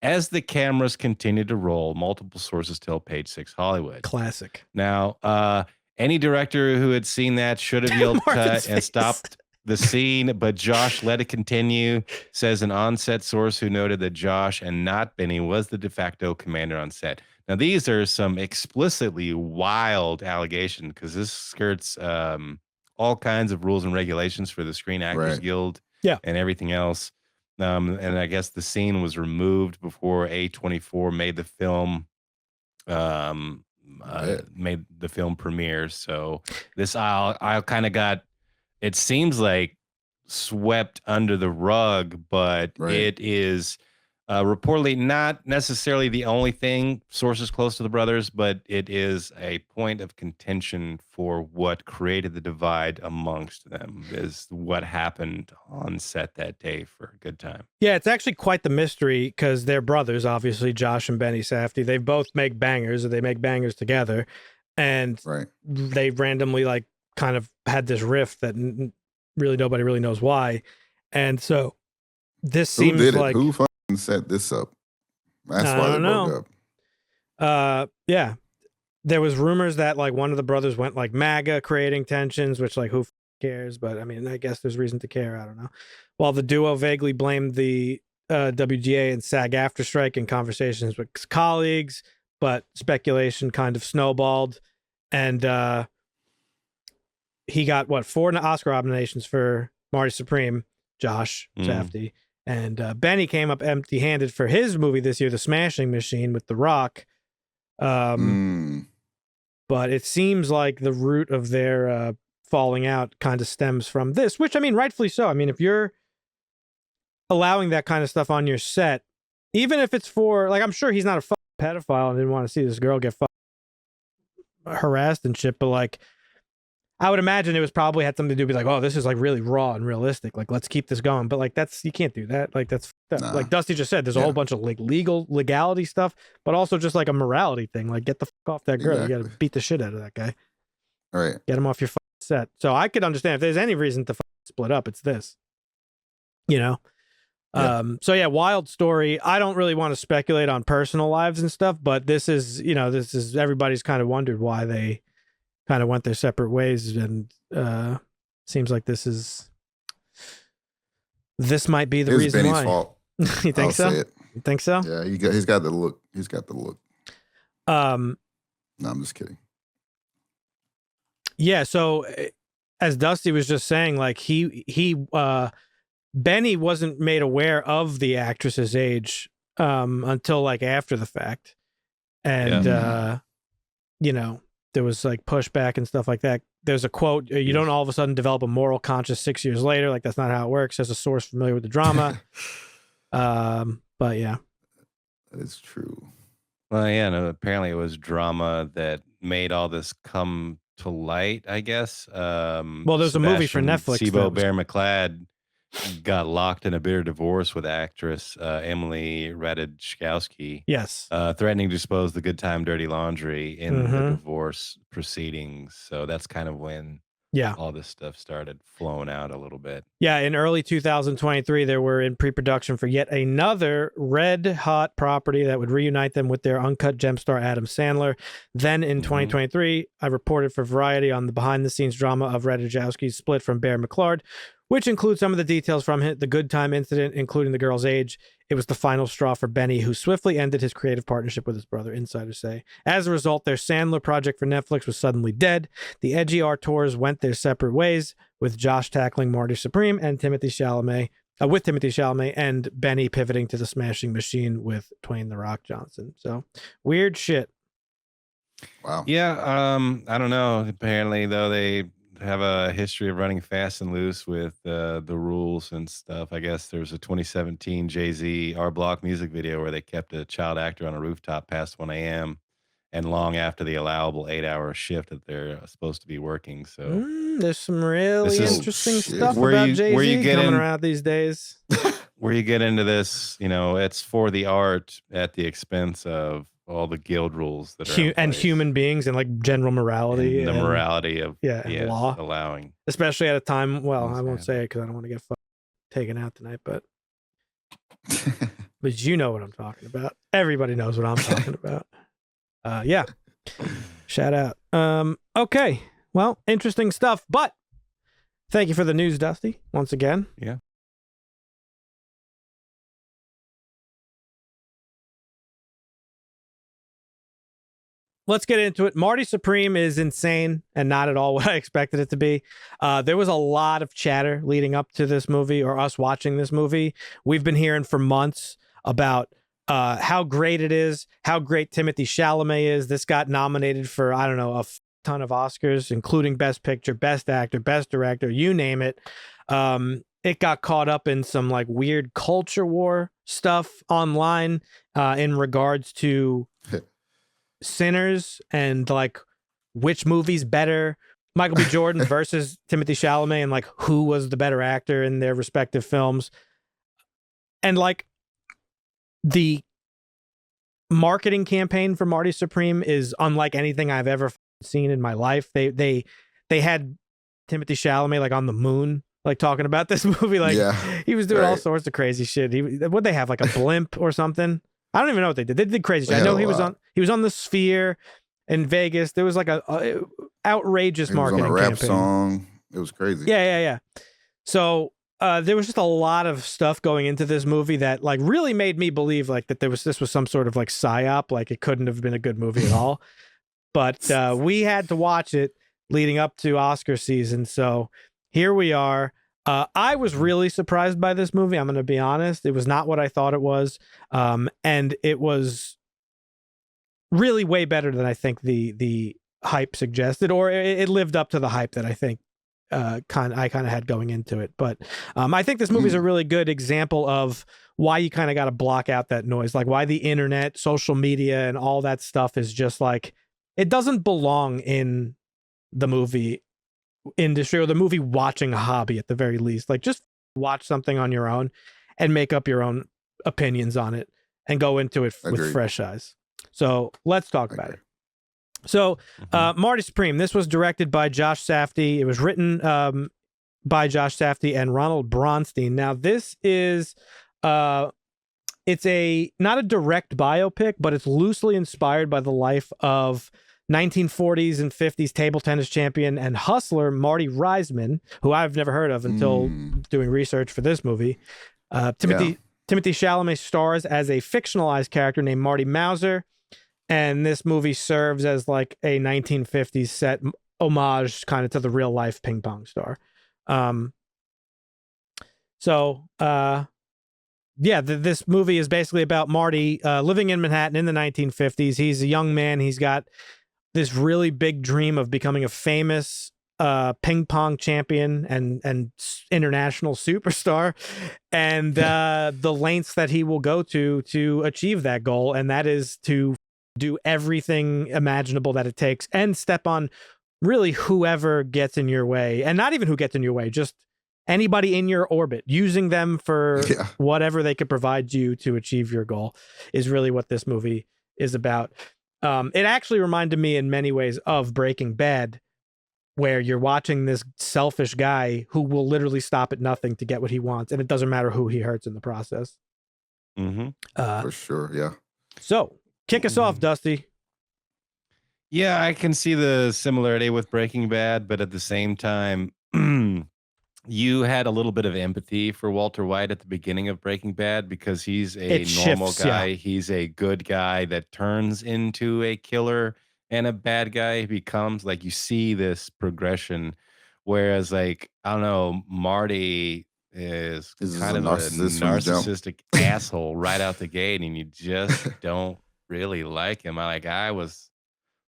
As the cameras continued to roll, multiple sources tell Page Six Hollywood. Classic. Now, any director who had seen that should have yelled cut and stopped the scene, but Josh let it continue, says an on-set source who noted that Josh and not Benny was the de facto commander on set. Now, these are some explicitly wild allegations because this skirts all kinds of rules and regulations for the Screen Actors Guild and everything else. And I guess the scene was removed before A24 made the film premiere. So this I kind of got, it seems like, swept under the rug, but it is reportedly not necessarily the only thing, sources close to the brothers, but it is a point of contention for what created the divide amongst them, is what happened on set that day for Good Time. Yeah, it's actually quite the mystery because they're brothers, obviously, Josh and Benny Safdie. They both make bangers, or they make bangers together. And they randomly kind of had this rift that really nobody really knows why. And so this seems like... Who fucking set this up? That's why they broke up. Yeah. There was rumors that one of the brothers went MAGA, creating tensions, which who cares? But I mean, I guess there's reason to care. I don't know. While the duo vaguely blamed the WGA and SAG-AFTRA strike in conversations with colleagues, but speculation kind of snowballed. And he got 4 Oscar nominations for Marty Supreme, Josh Safdie, and Benny came up empty-handed for his movie this year, The Smashing Machine with The Rock. But it seems like the root of their falling out kind of stems from this, which, I mean, rightfully so. I mean, if you're allowing that kind of stuff on your set, even if it's for, I'm sure he's not a pedophile and didn't want to see this girl get harassed and shit, but I would imagine it was probably had something to do with oh, this is really raw and realistic, let's keep this going. But that's, you can't do that. That's like Dusty just said, there's a whole bunch of legality stuff, but also just a morality thing. Get the fuck off that girl. Exactly. You gotta beat the shit out of that guy. All right, get him off your set. So I could understand if there's any reason to split up, it's this, so yeah, wild story. I don't really want to speculate on personal lives and stuff, but this is everybody's kind of wondered why they kind of went their separate ways, and seems like this might be the reason Benny's why. Fault. You think so? You think so? Yeah, he's got the look. He's got the look. No, I'm just kidding. Yeah, so as Dusty was just saying, Benny wasn't made aware of the actress's age until after the fact, and there was pushback and stuff like that there's a quote, you don't all of a sudden develop a moral conscience 6 years later. Like, that's not how it works. As a source familiar with the drama. But yeah. That is true. Well, yeah, no, apparently it was drama that made all this come to light, I guess. Well, there's a movie for Netflix. Sibo Bear McLeod got locked in a bitter divorce with actress Emily Ratajkowski. Yes. Threatening to dispose the Good Time Dirty Laundry in the divorce proceedings. So that's kind of when all this stuff started flowing out a little bit. Yeah, in early 2023, they were in pre-production for yet another red-hot property that would reunite them with their Uncut Gem star Adam Sandler. Then in 2023, I reported for Variety on the behind-the-scenes drama of Ratajkowski's split from Bear McLeod, which includes some of the details from the Good Time incident, including the girl's age. It was the final straw for Benny, who swiftly ended his creative partnership with his brother, insiders say. As a result, their Sandler project for Netflix was suddenly dead. The edgy tours went their separate ways, with Josh tackling Marty Supreme and Timothy Chalamet, and Benny pivoting to the Smashing Machine with Dwayne The Rock Johnson. So, weird shit. Wow. Yeah, I don't know. Apparently, though, they have a history of running fast and loose with the rules and stuff. I guess there was a 2017 Jay-Z R Block music video where they kept a child actor on a rooftop past 1 a.m. and long after the allowable 8-hour shift that they're supposed to be working. So there's some really interesting stuff about Jay-Z coming around these days. Where you get into this, it's for the art at the expense of all the guild rules that are and human beings and like general morality and the morality of law allowing, especially at a time. Well, I won't say it because I don't want to get taken out tonight, but you know what I'm talking about. Everybody knows what I'm talking about. Yeah, shout out. Okay, well, interesting stuff, but thank you for the news, Dusty, once again. Yeah. Let's get into it. Marty Supreme is insane and not at all what I expected it to be. There was a lot of chatter leading up to this movie or us watching this movie. We've been hearing for months about how great it is, how great Timothy Chalamet is. This got nominated for, I don't know, a ton of Oscars, including Best Picture, Best Actor, Best Director, you name it. It got caught up in some like weird culture war stuff online in regards to Sinners and like which movie's better, Michael B. Jordan versus Timothy Chalamet, and like who was the better actor in their respective films. And like the marketing campaign for Marty Supreme is unlike anything I've ever seen in my life. They had Timothy Chalamet like on the moon, like talking about this movie. Like he was doing all sorts of crazy shit. Would they have like a blimp or something? I don't even know what they did. They did crazy shit. I know he was on the Sphere in Vegas. There was like a outrageous marketing campaign. Rap campaign. Song. It was crazy. Yeah. So there was just a lot of stuff going into this movie that like really made me believe like that this was some sort of like psyop. Like it couldn't have been a good movie at all. But we had to watch it leading up to Oscar season. So here we are. I was really surprised by this movie. I'm going to be honest. It was not what I thought it was. And it was really way better than I think the hype suggested, or it lived up to the hype that I think I kind of had going into it. But I think this movie is a really good example of why you kind of got to block out that noise, like why the internet, social media, and all that stuff is just like, it doesn't belong in the movie industry or the movie watching hobby at the very least. Like just watch something on your own and make up your own opinions on it and go into it with fresh eyes. So let's talk about it. So Marty Supreme, this was directed by Josh Safdie. It was written by Josh Safdie and Ronald Bronstein. Now this is it's not a direct biopic, but it's loosely inspired by the life of 1940s and 50s table tennis champion and hustler Marty Reisman, who I've never heard of until doing research for this movie. Timothy Chalamet stars as a fictionalized character named Marty Mauser, and this movie serves as like a 1950s set homage kind of to the real life ping pong star. This movie is basically about Marty living in Manhattan in the 1950s. He's a young man. He's got this really big dream of becoming a famous ping pong champion and international superstar, and the lengths that he will go to achieve that goal, and that is to do everything imaginable that it takes and step on really whoever gets in your way, and not even who gets in your way, just anybody in your orbit, using them for whatever they could provide you to achieve your goal is really what this movie is about. It actually reminded me in many ways of Breaking Bad, where you're watching this selfish guy who will literally stop at nothing to get what he wants, and it doesn't matter who he hurts in the process. For sure, yeah. So, kick us off, Dusty. Yeah, I can see the similarity with Breaking Bad, but at the same time, you had a little bit of empathy for Walter White at the beginning of Breaking Bad because he's a normal guy. Yeah. He's a good guy that turns into a killer and a bad guy becomes. Like, you see this progression, whereas, like, I don't know, Marty is kind of a narcissistic asshole right out the gate, and you just don't really like him. I was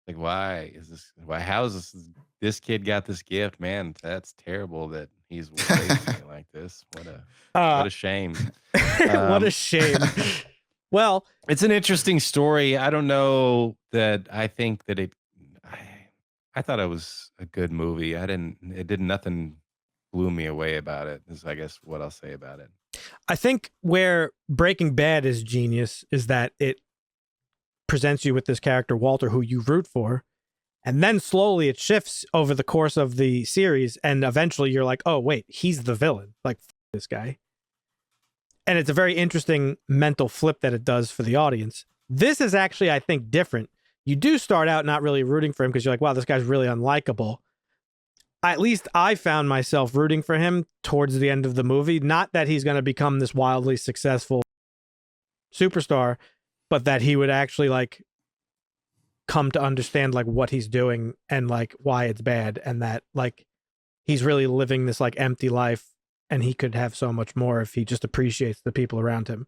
like, why is this? How is this kid got this gift? Man, that's terrible that he's wasting like this. What a shame. What a shame. Well, it's an interesting story. I don't know that I think that I thought it was a good movie. Nothing blew me away about it, is I guess what I'll say about it. I think where Breaking Bad is genius is that it presents you with this character, Walter, who you root for. And then slowly it shifts over the course of the series. And eventually you're like, oh, wait, he's the villain. Like, this guy. And it's a very interesting mental flip that it does for the audience. This is actually, I think, different. You do start out not really rooting for him because you're like, wow, this guy's really unlikable. At least I found myself rooting for him towards the end of the movie. Not that he's going to become this wildly successful superstar, but that he would actually like come to understand like what he's doing and like why it's bad, and that like he's really living this like empty life and he could have so much more if he just appreciates the people around him.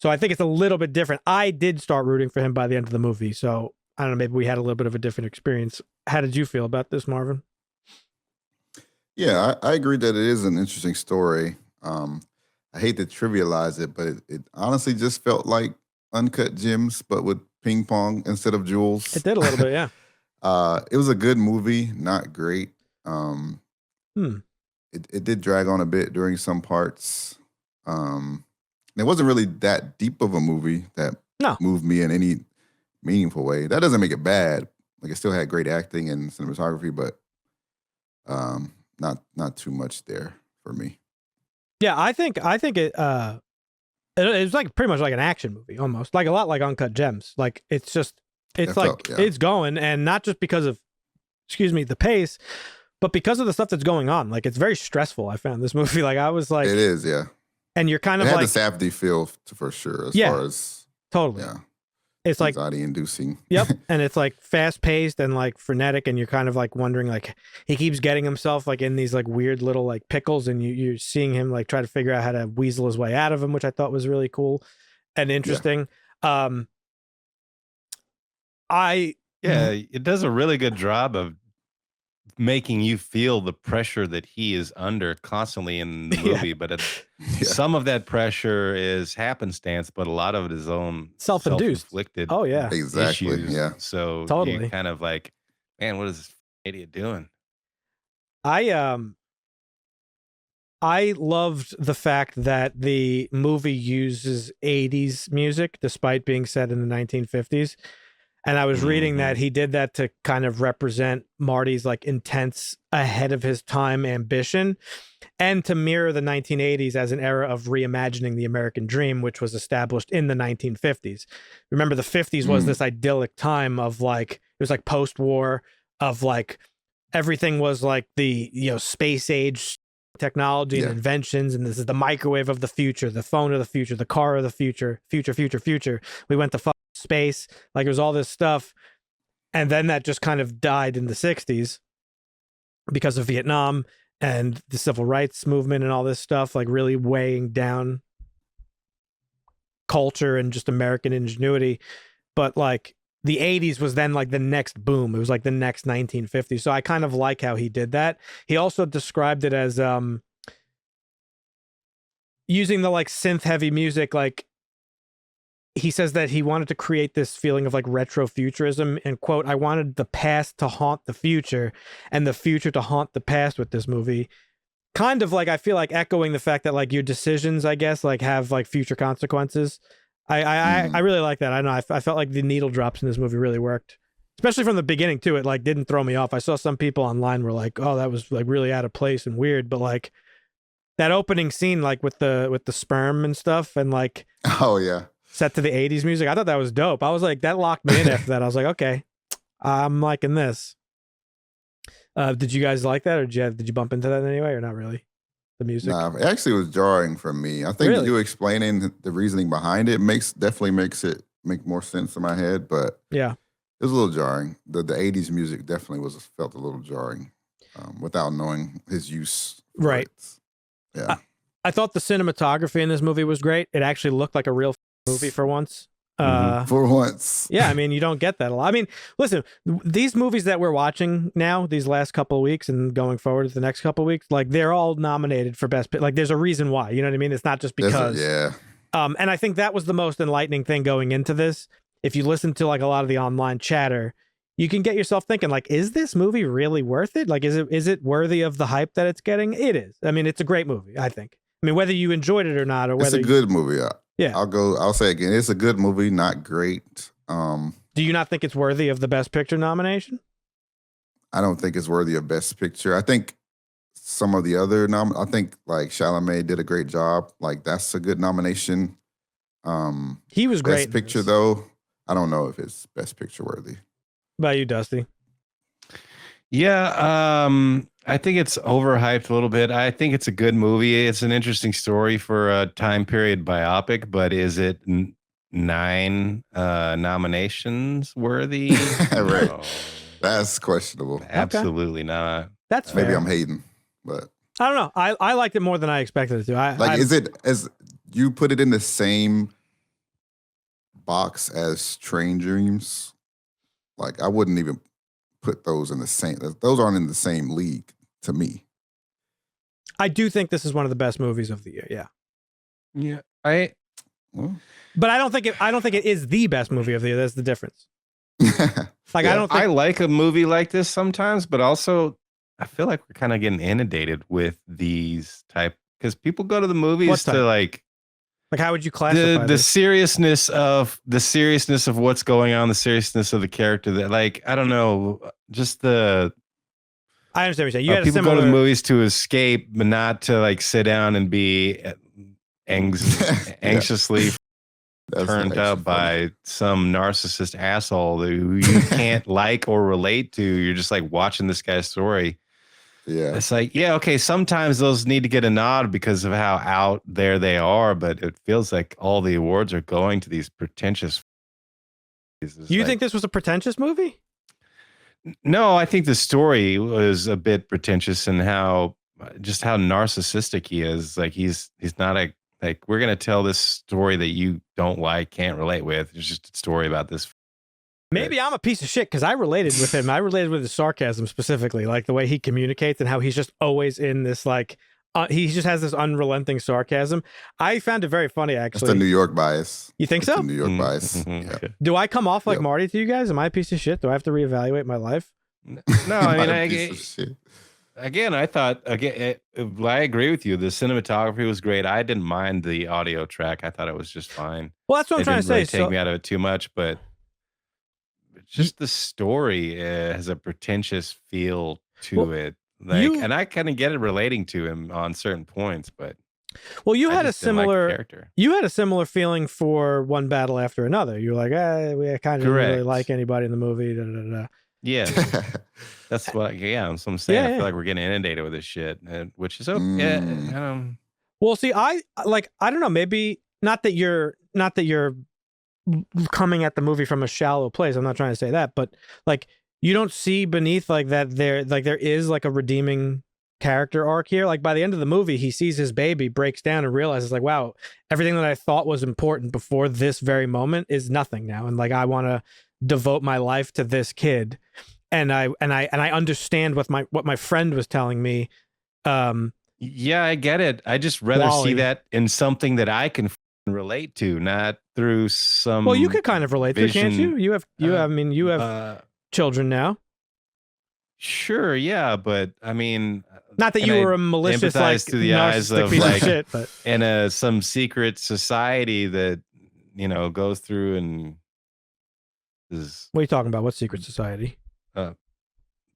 So I think it's a little bit different. I did start rooting for him by the end of the movie. So I don't know, maybe we had a little bit of a different experience. How did you feel about this, Marvin? Yeah, I agree that it is an interesting story. I hate to trivialize it, but it honestly just felt like Uncut Gems, but with ping pong instead of jewels. It did a little bit, yeah. It was a good movie, not great. It did drag on a bit during some parts. It wasn't really that deep of a movie that moved me in any meaningful way. That doesn't make it bad. Like, it still had great acting and cinematography, but not too much there for me. Yeah, I think it was like pretty much like an action movie almost, like a lot like Uncut Gems. Like, it's going, and not just because of the pace, but because of the stuff that's going on. Like, it's very stressful. I found this movie, like, I was like, it is, yeah. And you're kind of had like the Safdie feel for sure, as far as totally. Yeah. It's like anxiety-inducing. Yep, and it's like fast-paced and like frenetic, and you're kind of like wondering, like, he keeps getting himself like in these like weird little like pickles, and you're seeing him like try to figure out how to weasel his way out of them, which I thought was really cool and interesting. Yeah. It does a really good job of making you feel the pressure that he is under constantly in the movie, but some of that pressure is happenstance, but a lot of it is own self-inflicted. Oh yeah, exactly. Issues. Yeah, so totally. You're kind of like, man, what is this idiot doing? I loved the fact that the movie uses 80s music despite being set in the 1950s. And I was reading that he did that to kind of represent Marty's like intense, ahead of his time ambition, and to mirror the 1980s as an era of reimagining the American dream, which was established in the 1950s. Remember, the 50s was this idyllic time of like, it was like post-war, of like everything was like the, space age technology and inventions, and this is the microwave of the future, the phone of the future, the car of the future. We went to space, like, it was all this stuff, and then that just kind of died in the 60s because of Vietnam and the civil rights movement and all this stuff, like really weighing down culture and just American ingenuity. But like the 80s was then like the next boom. It was like the next 1950s. So I kind of like how he did that. He also described it as using the like synth heavy music. Like he says that he wanted to create this feeling of like retro futurism, and quote, I wanted the past to haunt the future and the future to haunt the past with this movie. Kind of like, I feel like echoing the fact that like your decisions, I guess, like have like future consequences. I really like that. I know. I felt like the needle drops in this movie really worked, especially from the beginning too. It like didn't throw me off. I saw some people online were like, "Oh, that was like really out of place and weird," but like that opening scene, like with the sperm and stuff, and like oh yeah, set to the 80s music. I thought that was dope. I was like, that locked me in after that. I was like, okay, I'm liking this. Did you guys like that, or did you bump into that in any way, or not really? The music? Nah, it actually was jarring for me. I think Really? you explaining the reasoning behind it definitely makes it make more sense in my head, but Yeah. it was a little jarring. The 80s music definitely felt a little jarring without knowing his use. Right. Yeah. I thought the cinematography in this movie was great. It actually looked like a real movie for once. For once. Yeah, I mean, you don't get that a lot. I mean, listen, these movies that we're watching now, these last couple of weeks and going forward to the next couple of weeks, like they're all nominated for best. Like there's a reason why, you know what I mean? It's not just because. Yeah. And I think that was the most enlightening thing going into this. If you listen to like a lot of the online chatter, you can get yourself thinking like, is this movie really worth it? Like, is it worthy of the hype that it's getting? It is. I mean, it's a great movie, I think. I mean, whether you enjoyed it or not, or whether it's a good movie. Yeah. I'll say again, it's a good movie, not great. Do you not think it's worthy of the Best Picture nomination? I don't think it's worthy of Best Picture. I think some of the other I think like Chalamet did a great job. Like that's a good nomination. He was great. Best Picture though, I don't know if it's Best Picture worthy. About you, Dusty? Yeah, I think it's overhyped a little bit. I think it's a good movie. It's an interesting story for a time period biopic, but is it 9 nominations worthy? Right. No. That's questionable. Absolutely not. That's fair. Maybe I'm hating, but I don't know. I liked it more than I expected it to. is it as you put it in the same box as Train Dreams? Like I wouldn't even put those in the same. Those aren't in the same league to me. I do think this is one of the best movies of the year. Yeah. Yeah. But I don't think it is the best movie of the year. That's the difference. Like Yeah. I like a movie like this sometimes, but also I feel like we're kind of getting inundated with these type because people go to the movies to like how would you classify the seriousness of what's going on, the seriousness of the character that like I don't know, just the I understand what you're saying. You had people a similar go to the movies to escape, but not to like sit down and be anxiously turned up by some narcissist asshole who you can't like or relate to. You're just like watching this guy's story. Yeah. It's like, yeah, okay, sometimes those need to get a nod because of how out there they are, but it feels like all the awards are going to these pretentious. You think this was a pretentious movie? No, I think the story was a bit pretentious and how narcissistic he is. Like he's not like we're gonna tell this story that you don't like, can't relate with. It's just a story about this. Maybe I'm a piece of shit because I related with him. I related with his sarcasm specifically, like the way he communicates and how he's just always in this like he just has this unrelenting sarcasm. I found it very funny, actually. That's the New York bias. You think so? The New York bias. Yeah. Okay. Do I come off like Marty to you guys? Am I a piece of shit? Do I have to reevaluate my life? No, I mean, I agree with you. The cinematography was great. I didn't mind the audio track. I thought it was just fine. Well, that's what I'm trying to say. Really take me out of it too much, but just the story has a pretentious feel to it. Like, and I kind of get it relating to him on certain points, but you had a similar character. You had a similar feeling for One Battle After Another. You were like, we kind of didn't really like anybody in the movie. Da, da, da. Yeah, that's what. So I'm saying. I feel like we're getting inundated with this shit, which is okay. Well, see, I don't know. Maybe not that you're coming at the movie from a shallow place. I'm not trying to say that, but like you don't see beneath like that there is like a redeeming character arc here. Like by the end of the movie, he sees his baby, breaks down, and realizes like, wow, everything that I thought was important before this very moment is nothing now, and like I want to devote my life to this kid. And I understand what my friend was telling me. Yeah, I get it. I just rather see that in something that I can relate to, not through some. Well, you could kind of relate to, can't you? You have children now. Sure, yeah, but I mean, not that you were a malicious, like, through the eyes of piece like of shit, but in some secret society that goes through and is. What are you talking about? What secret society? What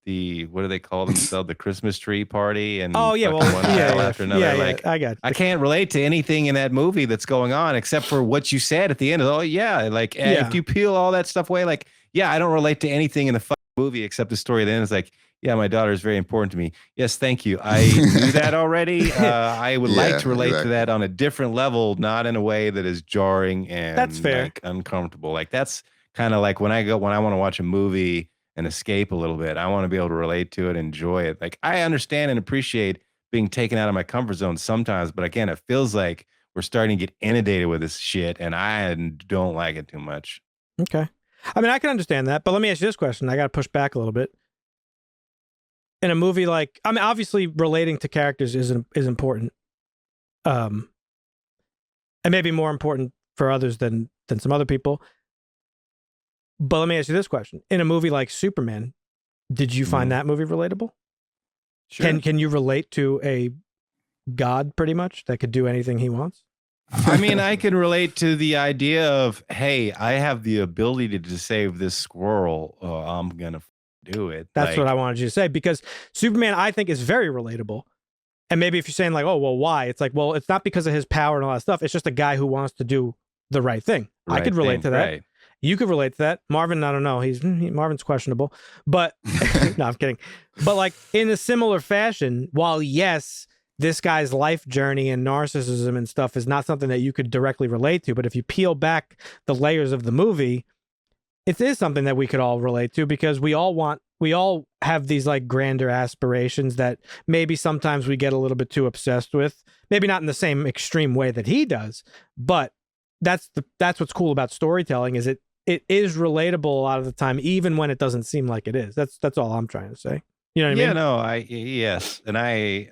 do they call themselves? The Christmas tree party and oh yeah, well, after another. Yeah, like I got. I can't relate to anything in that movie that's going on except for what you said at the end. Oh yeah, like if you peel all that stuff away, like I don't relate to anything in the movie except the story. Then it's like, yeah, my daughter is very important to me. Yes, thank you. I knew that already. I would like to relate to that on a different level, not in a way that is jarring and that's fair. Like, uncomfortable. Like that's kind of like when I want to watch a movie and escape a little bit. I want to be able to relate to it, enjoy it. Like I understand and appreciate being taken out of my comfort zone sometimes, but again, it feels like we're starting to get inundated with this shit, and I don't like it too much. Okay. I mean, I can understand that, but let me ask you this question. I got to push back a little bit. In a movie like, I mean, obviously relating to characters is important, and maybe more important for others than some other people. But let me ask you this question. In a movie like Superman, did you find that movie relatable? Sure. Can you relate to a god pretty much that could do anything he wants? I mean, I can relate to the idea of, hey, I have the ability to save this squirrel. Oh, I'm going to do it. That's what I wanted you to say, because Superman, I think, is very relatable. And maybe if you're saying like, oh, well, why? It's like, well, it's not because of his power and all that stuff. It's just a guy who wants to do the right thing. I could relate to that. Right. You could relate to that. Marvin, I don't know. Marvin's questionable, but no, I'm kidding. But like in a similar fashion, while yes, this guy's life journey and narcissism and stuff is not something that you could directly relate to, but if you peel back the layers of the movie, it is something that we could all relate to, because we all have these like grander aspirations that maybe sometimes we get a little bit too obsessed with. Maybe not in the same extreme way that he does, but that's what's cool about storytelling, is it is relatable a lot of the time, even when it doesn't seem like it is. That's all I'm trying to say. You know what I mean? Yeah, no, yes, and I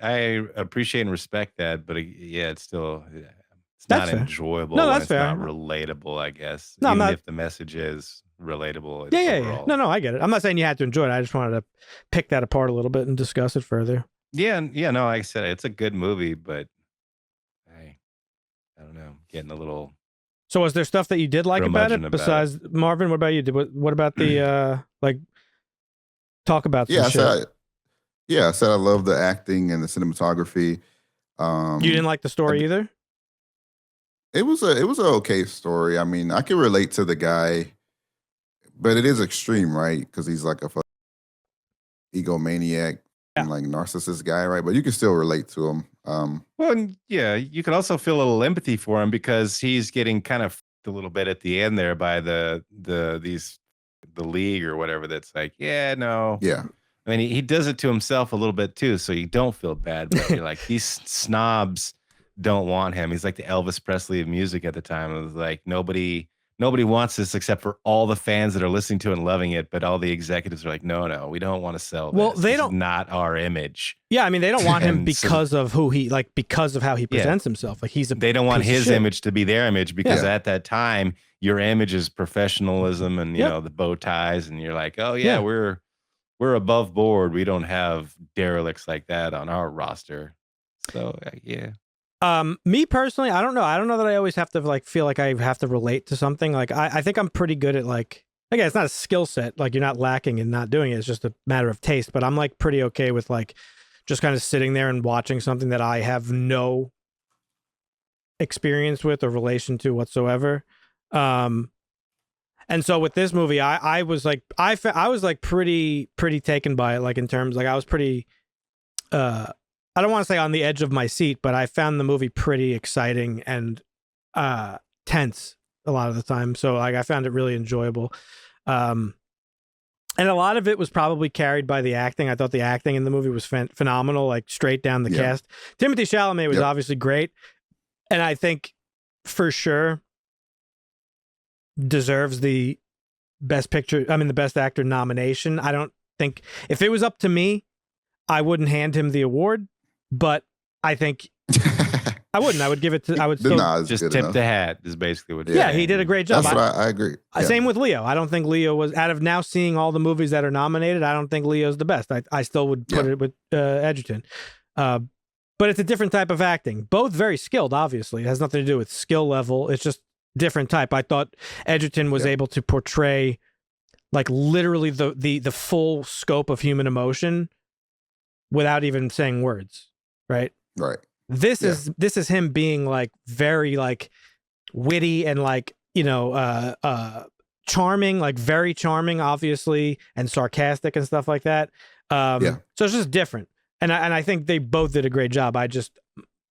appreciate and respect that, but it's still it's not fair. enjoyable. No, that's it's fair. Not relatable, I guess. No, even if the message is relatable. Yeah. No, I get it. I'm not saying you had to enjoy it. I just wanted to pick that apart a little bit and discuss it further. Yeah. No, like I said, it's a good movie, but I don't know, getting a little. So was there stuff that you did like about it besides Marvin? What about you? What about the like talk about some shit? I said I love the acting and the cinematography. You didn't like the story either? It was an okay story. I mean, I can relate to the guy, but it is extreme, right? Because he's like a egomaniac and like narcissist guy, right? But you can still relate to him. Well, yeah, you can also feel a little empathy for him because he's getting kind of a little bit at the end there by the league or whatever. That's like, yeah, no, yeah. I mean, he does it to himself a little bit too, so you don't feel bad. But you're like, these snobs don't want him. He's like the Elvis Presley of music at the time. It was like nobody wants this except for all the fans that are listening to it and loving it. But all the executives are like, no, we don't want to sell this. Well, this is not our image. Yeah, I mean, they don't want him because of because of how he presents himself. Like they don't want his image to be their image, because at that time your image is professionalism and the bow ties, and you're like, oh yeah. we're above board. We don't have derelicts like that on our roster. So yeah. Me personally, I don't know. I don't know that I always have to like feel like I have to relate to something. Like I think I'm pretty good at like, again, it's not a skill set. Like you're not lacking in not doing it. It's just a matter of taste. But I'm like pretty okay with like just kind of sitting there and watching something that I have no experience with or relation to whatsoever. And so with this movie, I was like, I was like pretty taken by it. Like in terms, like I was pretty, I don't want to say on the edge of my seat, but I found the movie pretty exciting and tense a lot of the time. So like I found it really enjoyable. And a lot of it was probably carried by the acting. I thought the acting in the movie was phenomenal, like straight down the cast. Timothée Chalamet was obviously great. And I think for sure deserves the best actor nomination. I don't think, if it was up to me, I wouldn't hand him the award, but I think I wouldn't. I would give it to, I would still just tip the hat is basically what. Yeah, he did a great job. That's what I agree. Same with Leo. I don't think Leo was, out of now seeing all the movies that are nominated, I don't think Leo's the best. I still would put it with Edgerton. But it's a different type of acting. Both very skilled, obviously. It has nothing to do with skill level. It's just different type. I thought Edgerton was able to portray like literally the full scope of human emotion without even saying words, right? Right. This is him being like very like witty and like, you know, charming, like very charming, obviously, and sarcastic and stuff like that. So it's just different. And I think they both did a great job.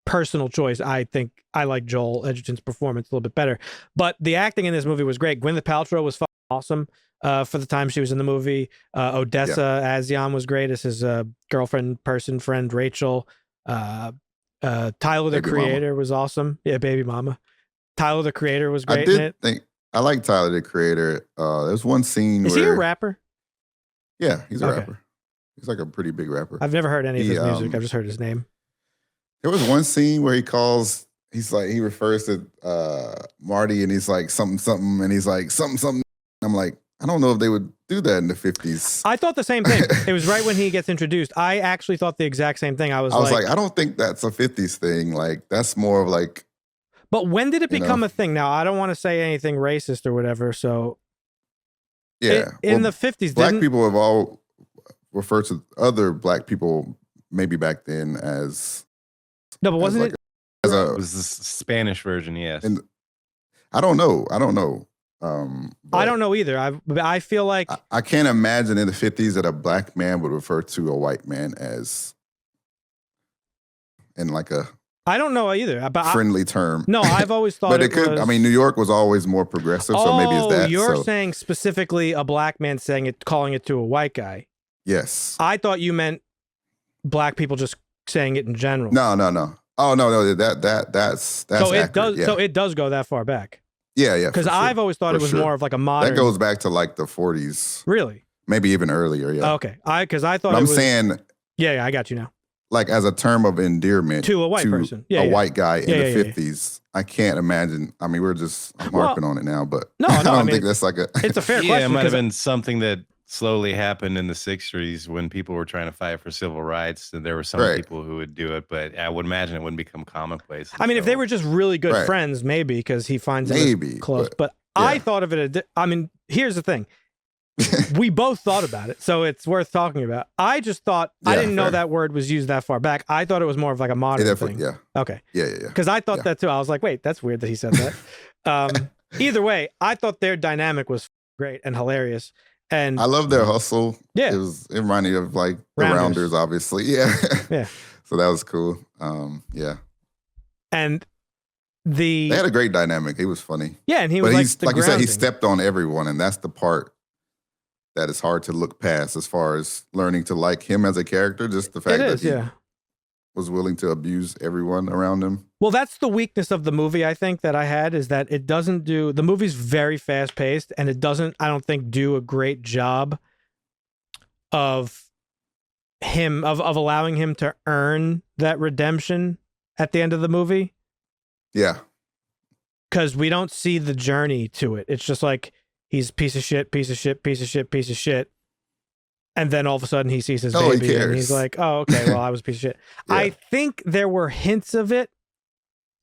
Personal choice, I think I like Joel Edgerton's performance a little bit better. But the acting in this movie was great. Gwyneth Paltrow was awesome for the time she was in the movie. Odessa Asian was great as his girlfriend, friend Rachel. Tyler the Creator was awesome. Yeah, Baby Mama. Tyler the Creator was great in it. I like Tyler the Creator. There's one scene where... Is he a rapper? Yeah, he's a rapper. He's like a pretty big rapper. I've never heard any of his music. I've just heard his name. There was one scene where he refers to Marty and he's like something, and he's like something. I'm like, I don't know if they would do that in the 50s. I thought the same thing. It was right when he gets introduced. I actually thought the exact same thing. I was like, I don't think that's a 50s thing. Like, that's more of like... But when did it become a thing? Now, I don't want to say anything racist or whatever, so... Yeah. In the 50s, Black people have all referred to other Black people maybe back then as... No, but wasn't it was the Spanish version, yes. And I don't know. I don't know either. I feel like... I can't imagine in the 50s that a Black man would refer to a white man as... in like a... I don't know either. But friendly term. No, I've always thought but it could. I mean, New York was always more progressive, so maybe it's that. You're saying specifically a Black man calling it to a white guy. Yes. I thought you meant Black people just saying it in general. No. Oh no. That's so accurate. It does. So it does go that far back. Yeah. Because I've always thought it was more of like a modern. That goes back to like the 40s. Really? Maybe even earlier. Yeah. Okay. Because I thought. I'm saying. Yeah, I got you now. Like as a term of endearment to a white person, white guy in the 50s. I can't imagine. I mean, I'm harping on it now, but no, I don't think that's like a. It's a fair question. Yeah, it might have been something that slowly happened in the 60s when people were trying to fight for civil rights, and there were some people who would do it, but I would imagine it wouldn't become commonplace. I mean, if they were just really good friends, maybe, because he finds it close. But I thought of it. I mean, here's the thing. We both thought about it, so it's worth talking about. I just thought I didn't know that word was used that far back. I thought it was more of like a modern thing. Yeah. Okay. Yeah. Because I thought that too. I was like, wait, that's weird that he said that. Either way, I thought their dynamic was great and hilarious. And I love their hustle. Yeah. It reminded me of like the Rounders, obviously. Yeah. Yeah. So that was cool. Yeah. And they had a great dynamic. He was funny. Yeah, and he was like you said, he stepped on everyone, and that's the part that is hard to look past as far as learning to like him as a character. Just the fact that he was willing to abuse everyone around him. Well, that's the weakness of the movie, I think, that I had, is that it doesn't do... The movie's very fast-paced, and it doesn't, I don't think, do a great job of him, of allowing him to earn that redemption at the end of the movie. Yeah. Because we don't see the journey to it. It's just like... He's piece of shit. And then all of a sudden he sees his baby and he's like, oh, okay, well, I was a piece of shit. Yeah. I think there were hints of it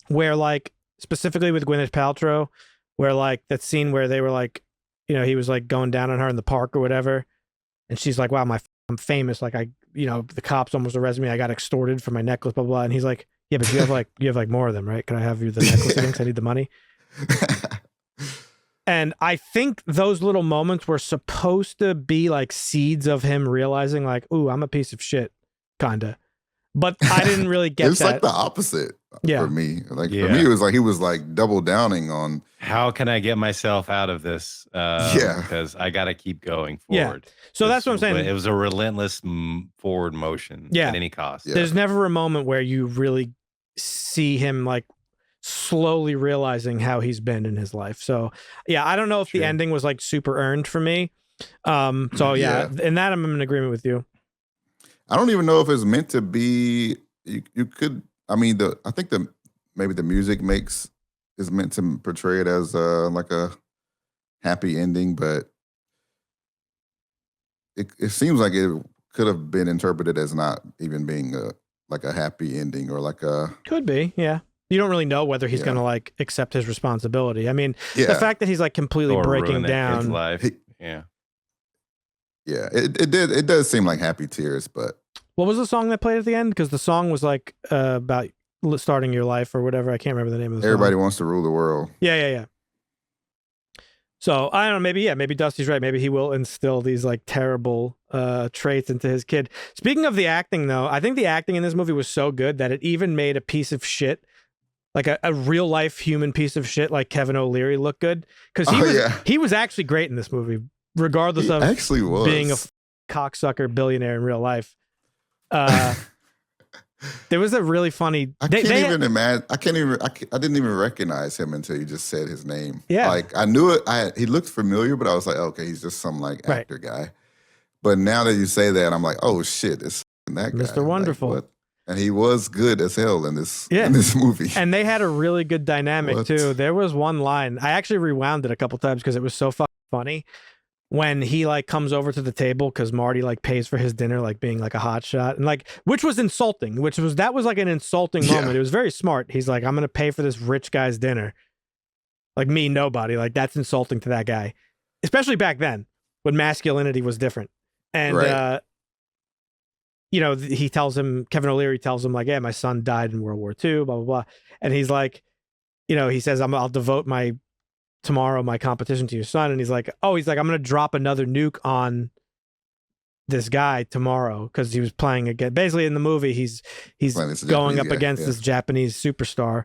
where, like, specifically with Gwyneth Paltrow, where, like, that scene where they were like, you know, he was like going down on her in the park or whatever. And she's like, wow, I'm famous. Like, the cops almost arrested me. I got extorted for my necklace, blah, blah, blah. And he's like, yeah, but you have like more of them, right? Can I have you the necklace again? Because I need the money. And I think those little moments were supposed to be like seeds of him realizing like, ooh, I'm a piece of shit, kinda. But I didn't really get It's that. like the opposite for me. Like for Yeah. me, it was like he was like double downing on How can I get myself out of this? Yeah. Because I got to keep going Yeah. forward. So that's what I'm saying. It was a relentless forward motion at any cost. Yeah. There's never a moment where you really see him like slowly realizing how he's been in his life. So yeah, I don't know if the ending was like super earned for me. So yeah, in that I'm in agreement with you. I don't even know if it's meant to be. You could. I mean, I think maybe the music is meant to portray it as like a happy ending, but it seems like it could have been interpreted as not even being like a happy ending or like a. Could be, yeah. You don't really know whether he's gonna like accept his responsibility. I mean, the fact that he's like completely breaking down his life. Yeah, it does seem like happy tears, but what was the song that played at the end? Because the song was like about starting your life or whatever. I can't remember the name of the Everybody song. Wants to Rule the World. Yeah. So I don't know. Maybe Dusty's right. Maybe he will instill these like terrible traits into his kid. Speaking of the acting, though, I think the acting in this movie was so good that it even made a piece of shit, like a real life human piece of shit, like Kevin O'Leary look good because he was actually great in this movie, regardless of actually being a cocksucker billionaire in real life. There was a really funny. I can't even imagine. I didn't even recognize him until you just said his name. Yeah, like I knew it. He looked familiar, but I was like, okay, he's just some like actor guy. But now that you say that, I'm like, oh shit, it's that guy, Mr. Wonderful. Like, and he was good as hell in this movie. And they had a really good dynamic too. There was one line I actually rewound it a couple times because it was so fucking funny. When he like comes over to the table because Marty like pays for his dinner, like being like a hot shot, and like which was insulting, that was like an insulting moment. It was very smart. He's like, I'm gonna pay for this rich guy's dinner. Like me, nobody. Like that's insulting to that guy. Especially back then when masculinity was different. And you know, Kevin O'Leary tells him like, yeah, my son died in World War II, blah, blah, blah. And he's like, you know, he says, I'll devote my competition to your son. And he's like, I'm going to drop another nuke on this guy tomorrow. Cause he was playing again. Basically in the movie, he's going up against this Japanese superstar.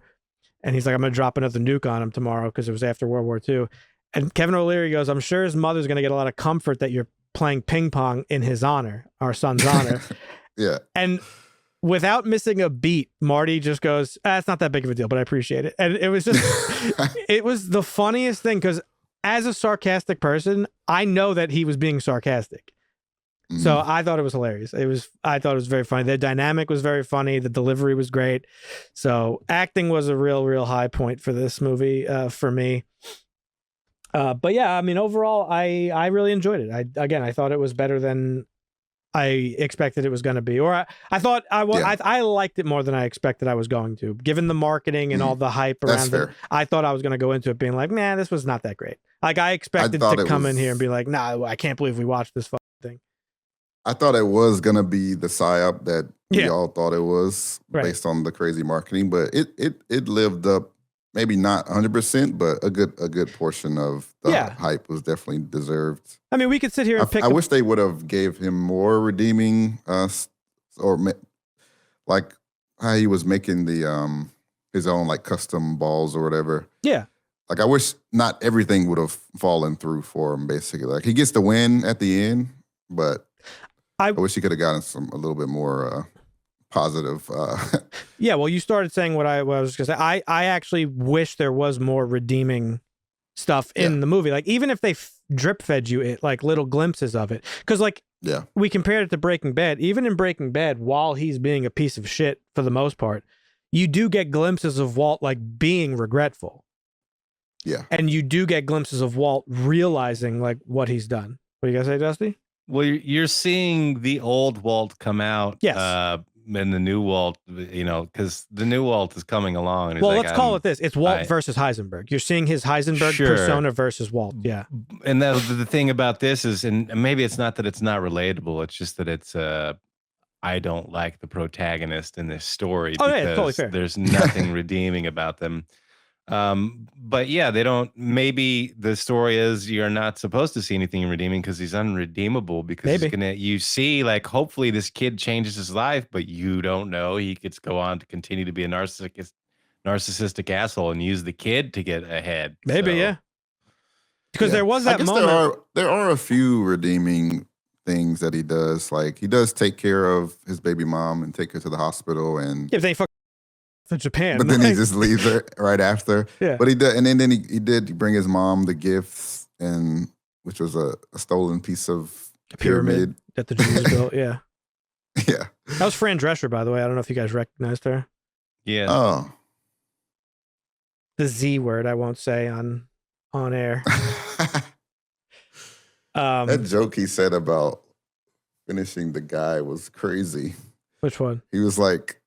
And he's like, I'm going to drop another nuke on him tomorrow. Cause it was after World War II. And Kevin O'Leary goes, I'm sure his mother's going to get a lot of comfort that you're playing ping pong in his honor, our son's honor. Yeah. And without missing a beat, Marty just goes, it's not that big of a deal, but I appreciate it. And it was just, it was the funniest thing because as a sarcastic person, I know that he was being sarcastic. Mm-hmm. So I thought it was hilarious. I thought it was very funny. The dynamic was very funny. The delivery was great. So acting was a real high point for this movie for me. But yeah, I mean, overall, I really enjoyed it. I thought it was better than I expected it was going to be, or I thought I liked it more than I expected I was going to, given the marketing and all the hype around it. I thought I was going to go into it being like, man, this was not that great. Like I expected to come in here and be like, nah, I can't believe we watched this fucking thing. I thought it was going to be the psyop that we all thought it was based on the crazy marketing, but it lived up. Maybe not 100%, but a good portion of the hype was definitely deserved. I mean, we could sit here and I wish they would have gave him more redeeming, or like how he was making the his own like custom balls or whatever. Yeah. Like I wish not everything would have fallen through for him. Basically, like he gets the win at the end, but I wish he could have gotten a little bit more. Positive. Yeah, well, you started saying what I was going to say. I actually wish there was more redeeming stuff in the movie. Like, even if they drip fed you it, like little glimpses of it. Because, like, we compared it to Breaking Bad. Even in Breaking Bad, while he's being a piece of shit for the most part, you do get glimpses of Walt, like, being regretful. Yeah. And you do get glimpses of Walt realizing, like, what he's done. What do you guys say, Dusty? Well, you're seeing the old Walt come out. Yes. And the new Walt, you know, because the new Walt is coming along. And well, let's call it this. It's Walt versus Heisenberg. You're seeing his Heisenberg persona versus Walt. Yeah. And the thing about this is, and maybe it's not that it's not relatable. It's just that it's, I don't like the protagonist in this story because totally fair. There's nothing redeeming about them. But yeah, they don't. Maybe the story is you're not supposed to see anything redeeming because he's unredeemable. Because he's gonna, you see, like hopefully this kid changes his life, but you don't know he could go on to continue to be a narcissistic asshole and use the kid to get ahead. Maybe, so. Yeah. Because there was that moment. There are a few redeeming things that he does. Like he does take care of his baby mom and take her to the hospital, and if they fuck to Japan, but then he just leaves her right after. Yeah. But he did, and then he did bring his mom the gifts, and which was a stolen piece of pyramid that the Jews built. Yeah. Yeah. That was Fran Drescher, by the way. I don't know if you guys recognized her. Yeah. Oh. The Z word I won't say on air. That joke he said about finishing the guy was crazy. Which one? He was like,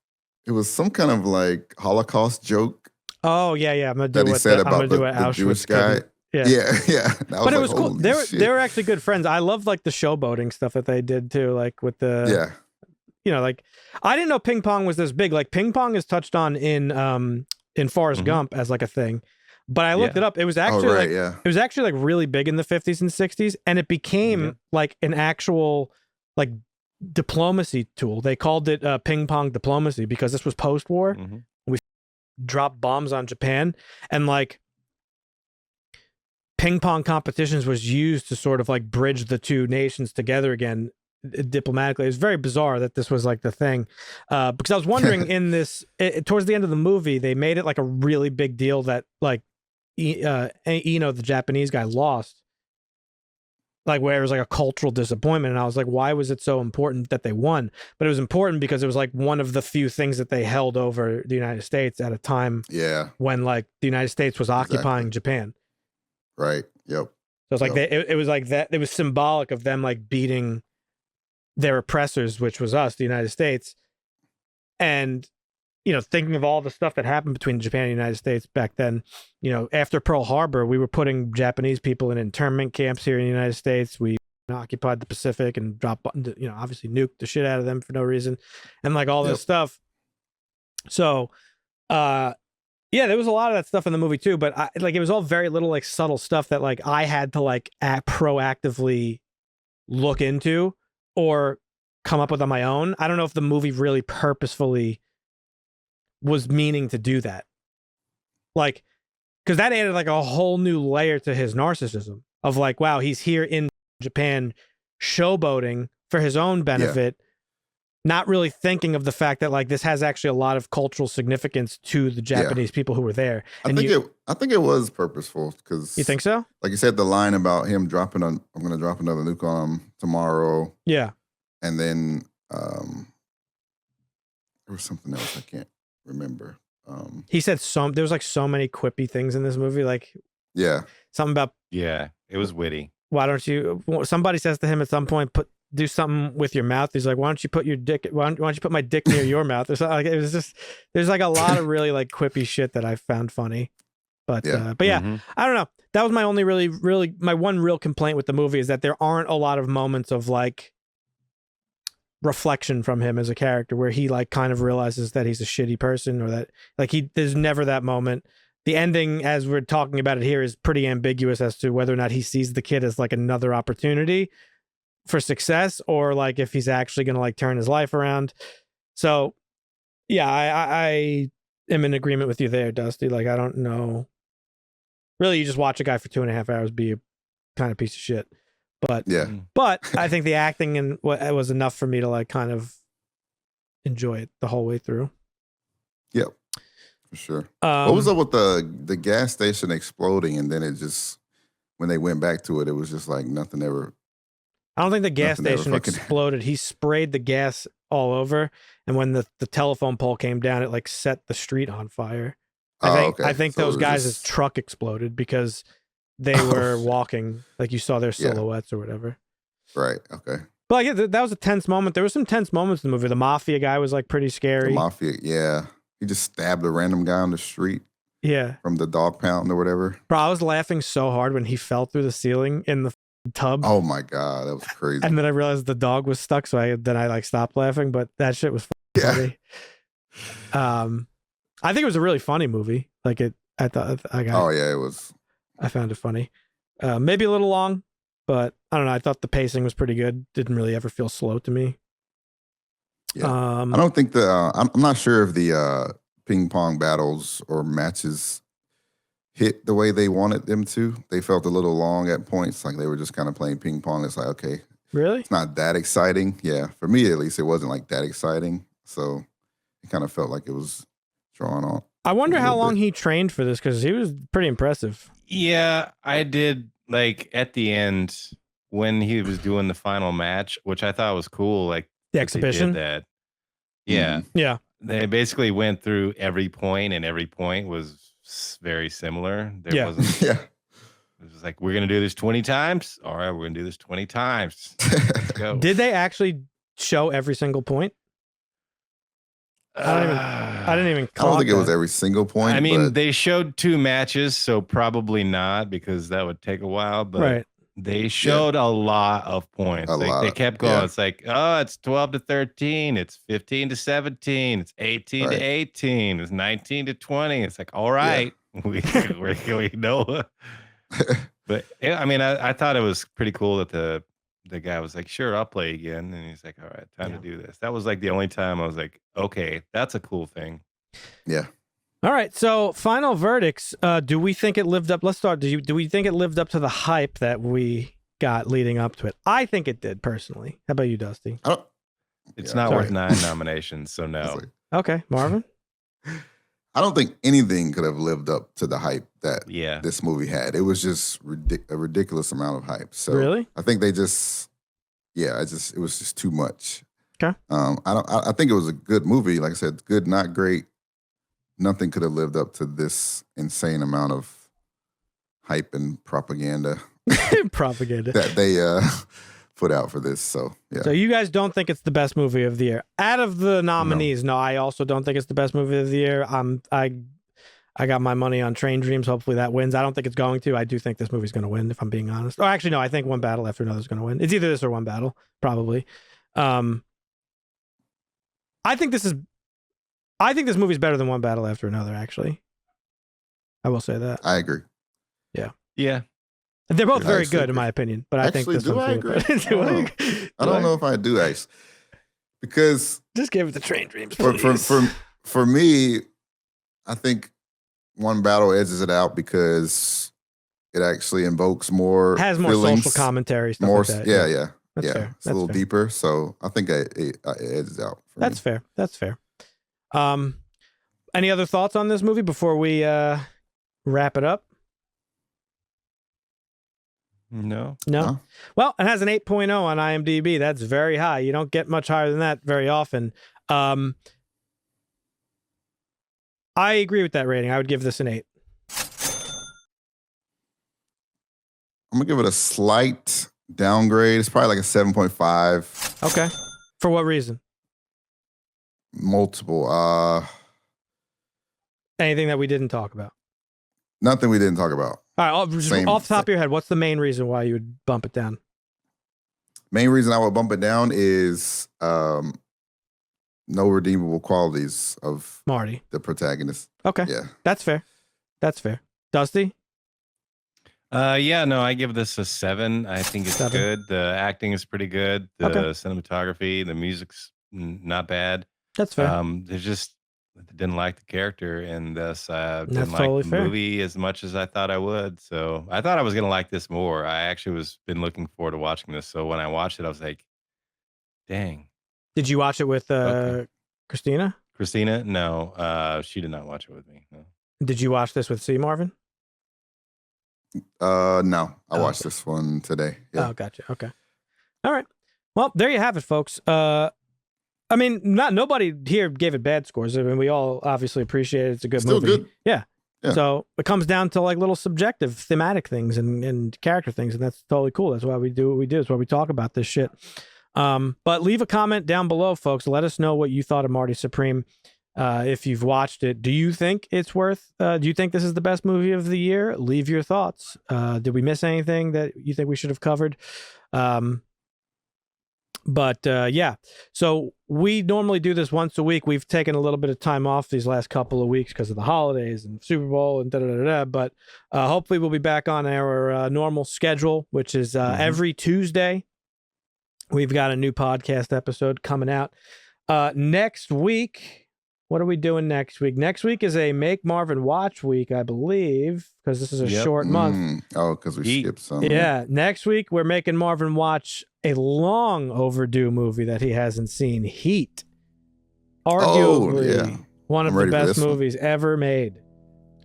it was some kind of like Holocaust joke. Oh yeah. I'm gonna do that he said about the Jewish guy. Yeah. But it was cool. They were actually good friends. I love like the showboating stuff that they did too, like with the like I didn't know ping pong was this big. Like ping pong is touched on in Forrest Gump as like a thing. But I looked it up. It was actually it was actually like really big in the 50s and 60s, and it became like an actual like diplomacy tool. They called it ping pong diplomacy because this was post-war. We dropped bombs on Japan, and like ping pong competitions was used to sort of like bridge the two nations together again diplomatically. It was very bizarre that this was like the thing, because I was wondering in this towards the end of the movie they made it like a really big deal that like Eno, the Japanese guy, lost, like where it was like a cultural disappointment, and I was like, why was it so important that they won? But it was important because it was like one of the few things that they held over the United States at a time when like the United States was occupying Japan. Right. Yep. So it's like it was like that. It was symbolic of them like beating their oppressors, which was us, the United States. And thinking of all the stuff that happened between Japan and the United States back then, after Pearl Harbor, we were putting Japanese people in internment camps here in the United States. We occupied the Pacific and dropped, obviously nuked the shit out of them for no reason, and like all this stuff. So, there was a lot of that stuff in the movie too, but it was all very little like subtle stuff that like I had to like proactively look into or come up with on my own. I don't know if the movie really purposefully was meaning to do that, like, because that added like a whole new layer to his narcissism of like, wow, he's here in Japan showboating for his own benefit, not really thinking of the fact that like this has actually a lot of cultural significance to the Japanese people who were there. And I think it was purposeful, because you think so? Like you said, the line about him dropping I'm going to drop another nuke on him tomorrow. Yeah, and then there was something else I can't remember. He said there was like so many quippy things in this movie, like something about it was witty. Why don't you? Somebody says to him at some point, do something with your mouth. He's like, why don't you put my dick near your mouth? Or something. Like, it was just, there's like a lot of really like quippy shit that I found funny. But I don't know. That was my only really my one real complaint with the movie is that there aren't a lot of moments of like reflection from him as a character where he like kind of realizes that he's a shitty person, or that like there's never that moment. The ending, as we're talking about it here, is pretty ambiguous as to whether or not he sees the kid as like another opportunity for success, or like if he's actually going to like turn his life around. So yeah, I am in agreement with you there, Dusty. Like, I don't know. Really, you just watch a guy for 2.5 hours be a kind of piece of shit. But but I think the acting and it was enough for me to like kind of enjoy it the whole way through. Yep, for sure. What was up with the gas station exploding, and then it just, when they went back to it, it was just like nothing ever. I don't think the gas station exploded. He sprayed the gas all over, and when the telephone pole came down, it like set the street on fire. I think so those guys' truck exploded because they were walking, like you saw their silhouettes or whatever. Right. Okay. But like, that was a tense moment. There were some tense moments in the movie. The mafia guy was like pretty scary. The mafia, yeah. He just stabbed a random guy on the street. Yeah. From the dog pound or whatever. Bro, I was laughing so hard when he fell through the ceiling in the tub. Oh my God, that was crazy. And then I realized the dog was stuck, so I like stopped laughing. But that shit was funny. I think it was a really funny movie. Like I thought Oh yeah, it was. I found it funny. Maybe a little long, but I don't know. I thought the pacing was pretty good. Didn't really ever feel slow to me. Yeah. I don't think I'm not sure if the ping pong battles or matches hit the way they wanted them to. They felt a little long at points, like they were just kind of playing ping pong. It's like, okay, really, it's not that exciting. Yeah, for me at least, it wasn't like that exciting. So it kind of felt like it was drawn on. I wonder how long he trained for this, because he was pretty impressive. Yeah, I did. Like at the end when he was doing the final match, which I thought was cool. Like the exhibition. That. Yeah. Mm-hmm. Yeah. They basically went through every point, and every point was very similar. There wasn't. Yeah. It was like, we're gonna do this 20 times. All right, we're gonna do this 20 times. Let's go. Did they actually show every single point? I didn't even. I don't think it was every single point. I mean, they showed 2 matches, so probably not, because that would take a while. But they showed a lot of points. They kept going. Yeah. It's like, oh, it's 12 to 13. It's 15 to 17. It's 18 to 18. It's 19 to 20. It's like, all right, we know. But I mean, I thought it was pretty cool that the guy was like, sure, I'll play again. And he's like, all right, time to do this. That was like the only time I was like, okay, that's a cool thing. Yeah. All right. So final verdicts. Do we think it lived up? Let's start. Do we think it lived up to the hype that we got leading up to it? I think it did, personally. How about you, Dusty? It's not worth 9 nominations, so no. Okay. Marvin? I don't think anything could have lived up to the hype that this movie had. It was just a ridiculous amount of hype. So really, I think they just, it was just too much. Okay. I think it was a good movie. Like I said, good, not great. Nothing could have lived up to this insane amount of hype and propaganda. That they put out for this. So yeah. So you guys don't think it's the best movie of the year? Out of the nominees, no, I also don't think it's the best movie of the year. I got my money on Train Dreams. Hopefully that wins. I don't think it's going to. I do think this movie's going to win, if I'm being honest. Or actually, no, I think One Battle After Another is going to win. It's either this or One Battle, probably. I think this movie's better than One Battle After Another, actually. I will say that. I agree. Yeah. Yeah. They're both very good, in my opinion. But I think this one's I agree. I don't know if I do, actually. Because... Just give it the Train Dreams, for me, I think One Battle edges it out because it actually invokes more has more feelings, social commentary, stuff more, like that. Yeah. That's fair. It's a little deeper, so I think it edges out. That's fair. That's fair. Any other thoughts on this movie before we wrap it up? No. Well, it has an 8.0 on IMDb. That's very high. You don't get much higher than that very often. I agree with that rating. I would give this an 8. I'm gonna give it a slight downgrade. It's probably like a 7.5. Okay. For what reason? Multiple. Anything that we didn't talk about? Nothing we didn't talk about. All right, off the top of your head, what's the main reason why you would bump it down? Main reason I would bump it down is no redeemable qualities of Marty, the protagonist. Okay. Yeah. That's fair. Dusty? I give this a 7. I think it's good. The acting is pretty good. The cinematography, the music's not bad. That's fair. There's just didn't like the character, and thus didn't like the movie as much as I thought I would. So I thought I was gonna like this more. I actually been looking forward to watching this. So when I watched it, I was like, dang. Did you watch it with Christina? Christina? No, she did not watch it with me. No. Did you watch this with C, Marvin? No, I watched this one today. Yeah. Oh, gotcha. Okay. All right. Well, there you have it, folks. I mean, nobody here gave it bad scores. I mean, we all obviously appreciate it. It's a good movie. Good. Yeah. So it comes down to like little subjective thematic things and character things, and that's totally cool. That's why we do what we do. That's why we talk about this shit. But leave a comment down below, folks. Let us know what you thought of Marty Supreme. If you've watched it, do you think it's worth? Do you think this is the best movie of the year? Leave your thoughts. Did we miss anything that you think we should have covered? But yeah, so we normally do this once a week. We've taken a little bit of time off these last couple of weeks because of the holidays and Super Bowl and da-da-da-da. But hopefully we'll be back on our normal schedule, which is every Tuesday. We've got a new podcast episode coming out. Next week, what are we doing next week? Next week is a Make Marvin Watch week, I believe, because this is a short month. Oh, because we skipped some. Yeah, next week we're making Marvin watch a long overdue movie that he hasn't seen, Heat. Arguably one of the best movies ever made.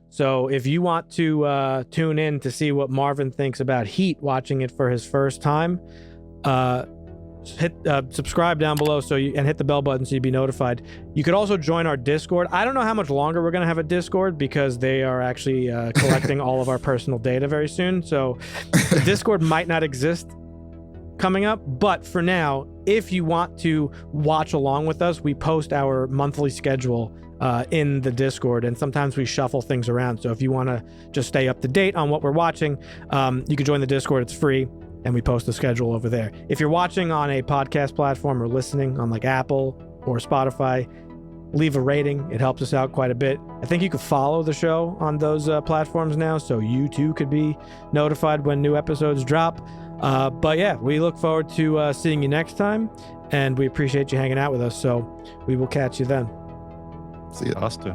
So if you want to tune in to see what Marvin thinks about Heat, watching it for his first time, hit subscribe down below and hit the bell button so you'd be notified. You could also join our Discord. I don't know how much longer we're going to have a Discord because they are actually collecting all of our personal data very soon. So the Discord might not exist coming up, but for now, if you want to watch along with us, we post our monthly schedule in the Discord, and sometimes we shuffle things around. So if you want to just stay up to date on what we're watching, you can join the Discord. It's free. And we post the schedule over there. If you're watching on a podcast platform or listening on like Apple or Spotify, leave a rating. It helps us out quite a bit. I think you could follow the show on those platforms now, so you too could be notified when new episodes drop. But yeah, we look forward to seeing you next time, and we appreciate you hanging out with us. So we will catch you then. See you. Us too.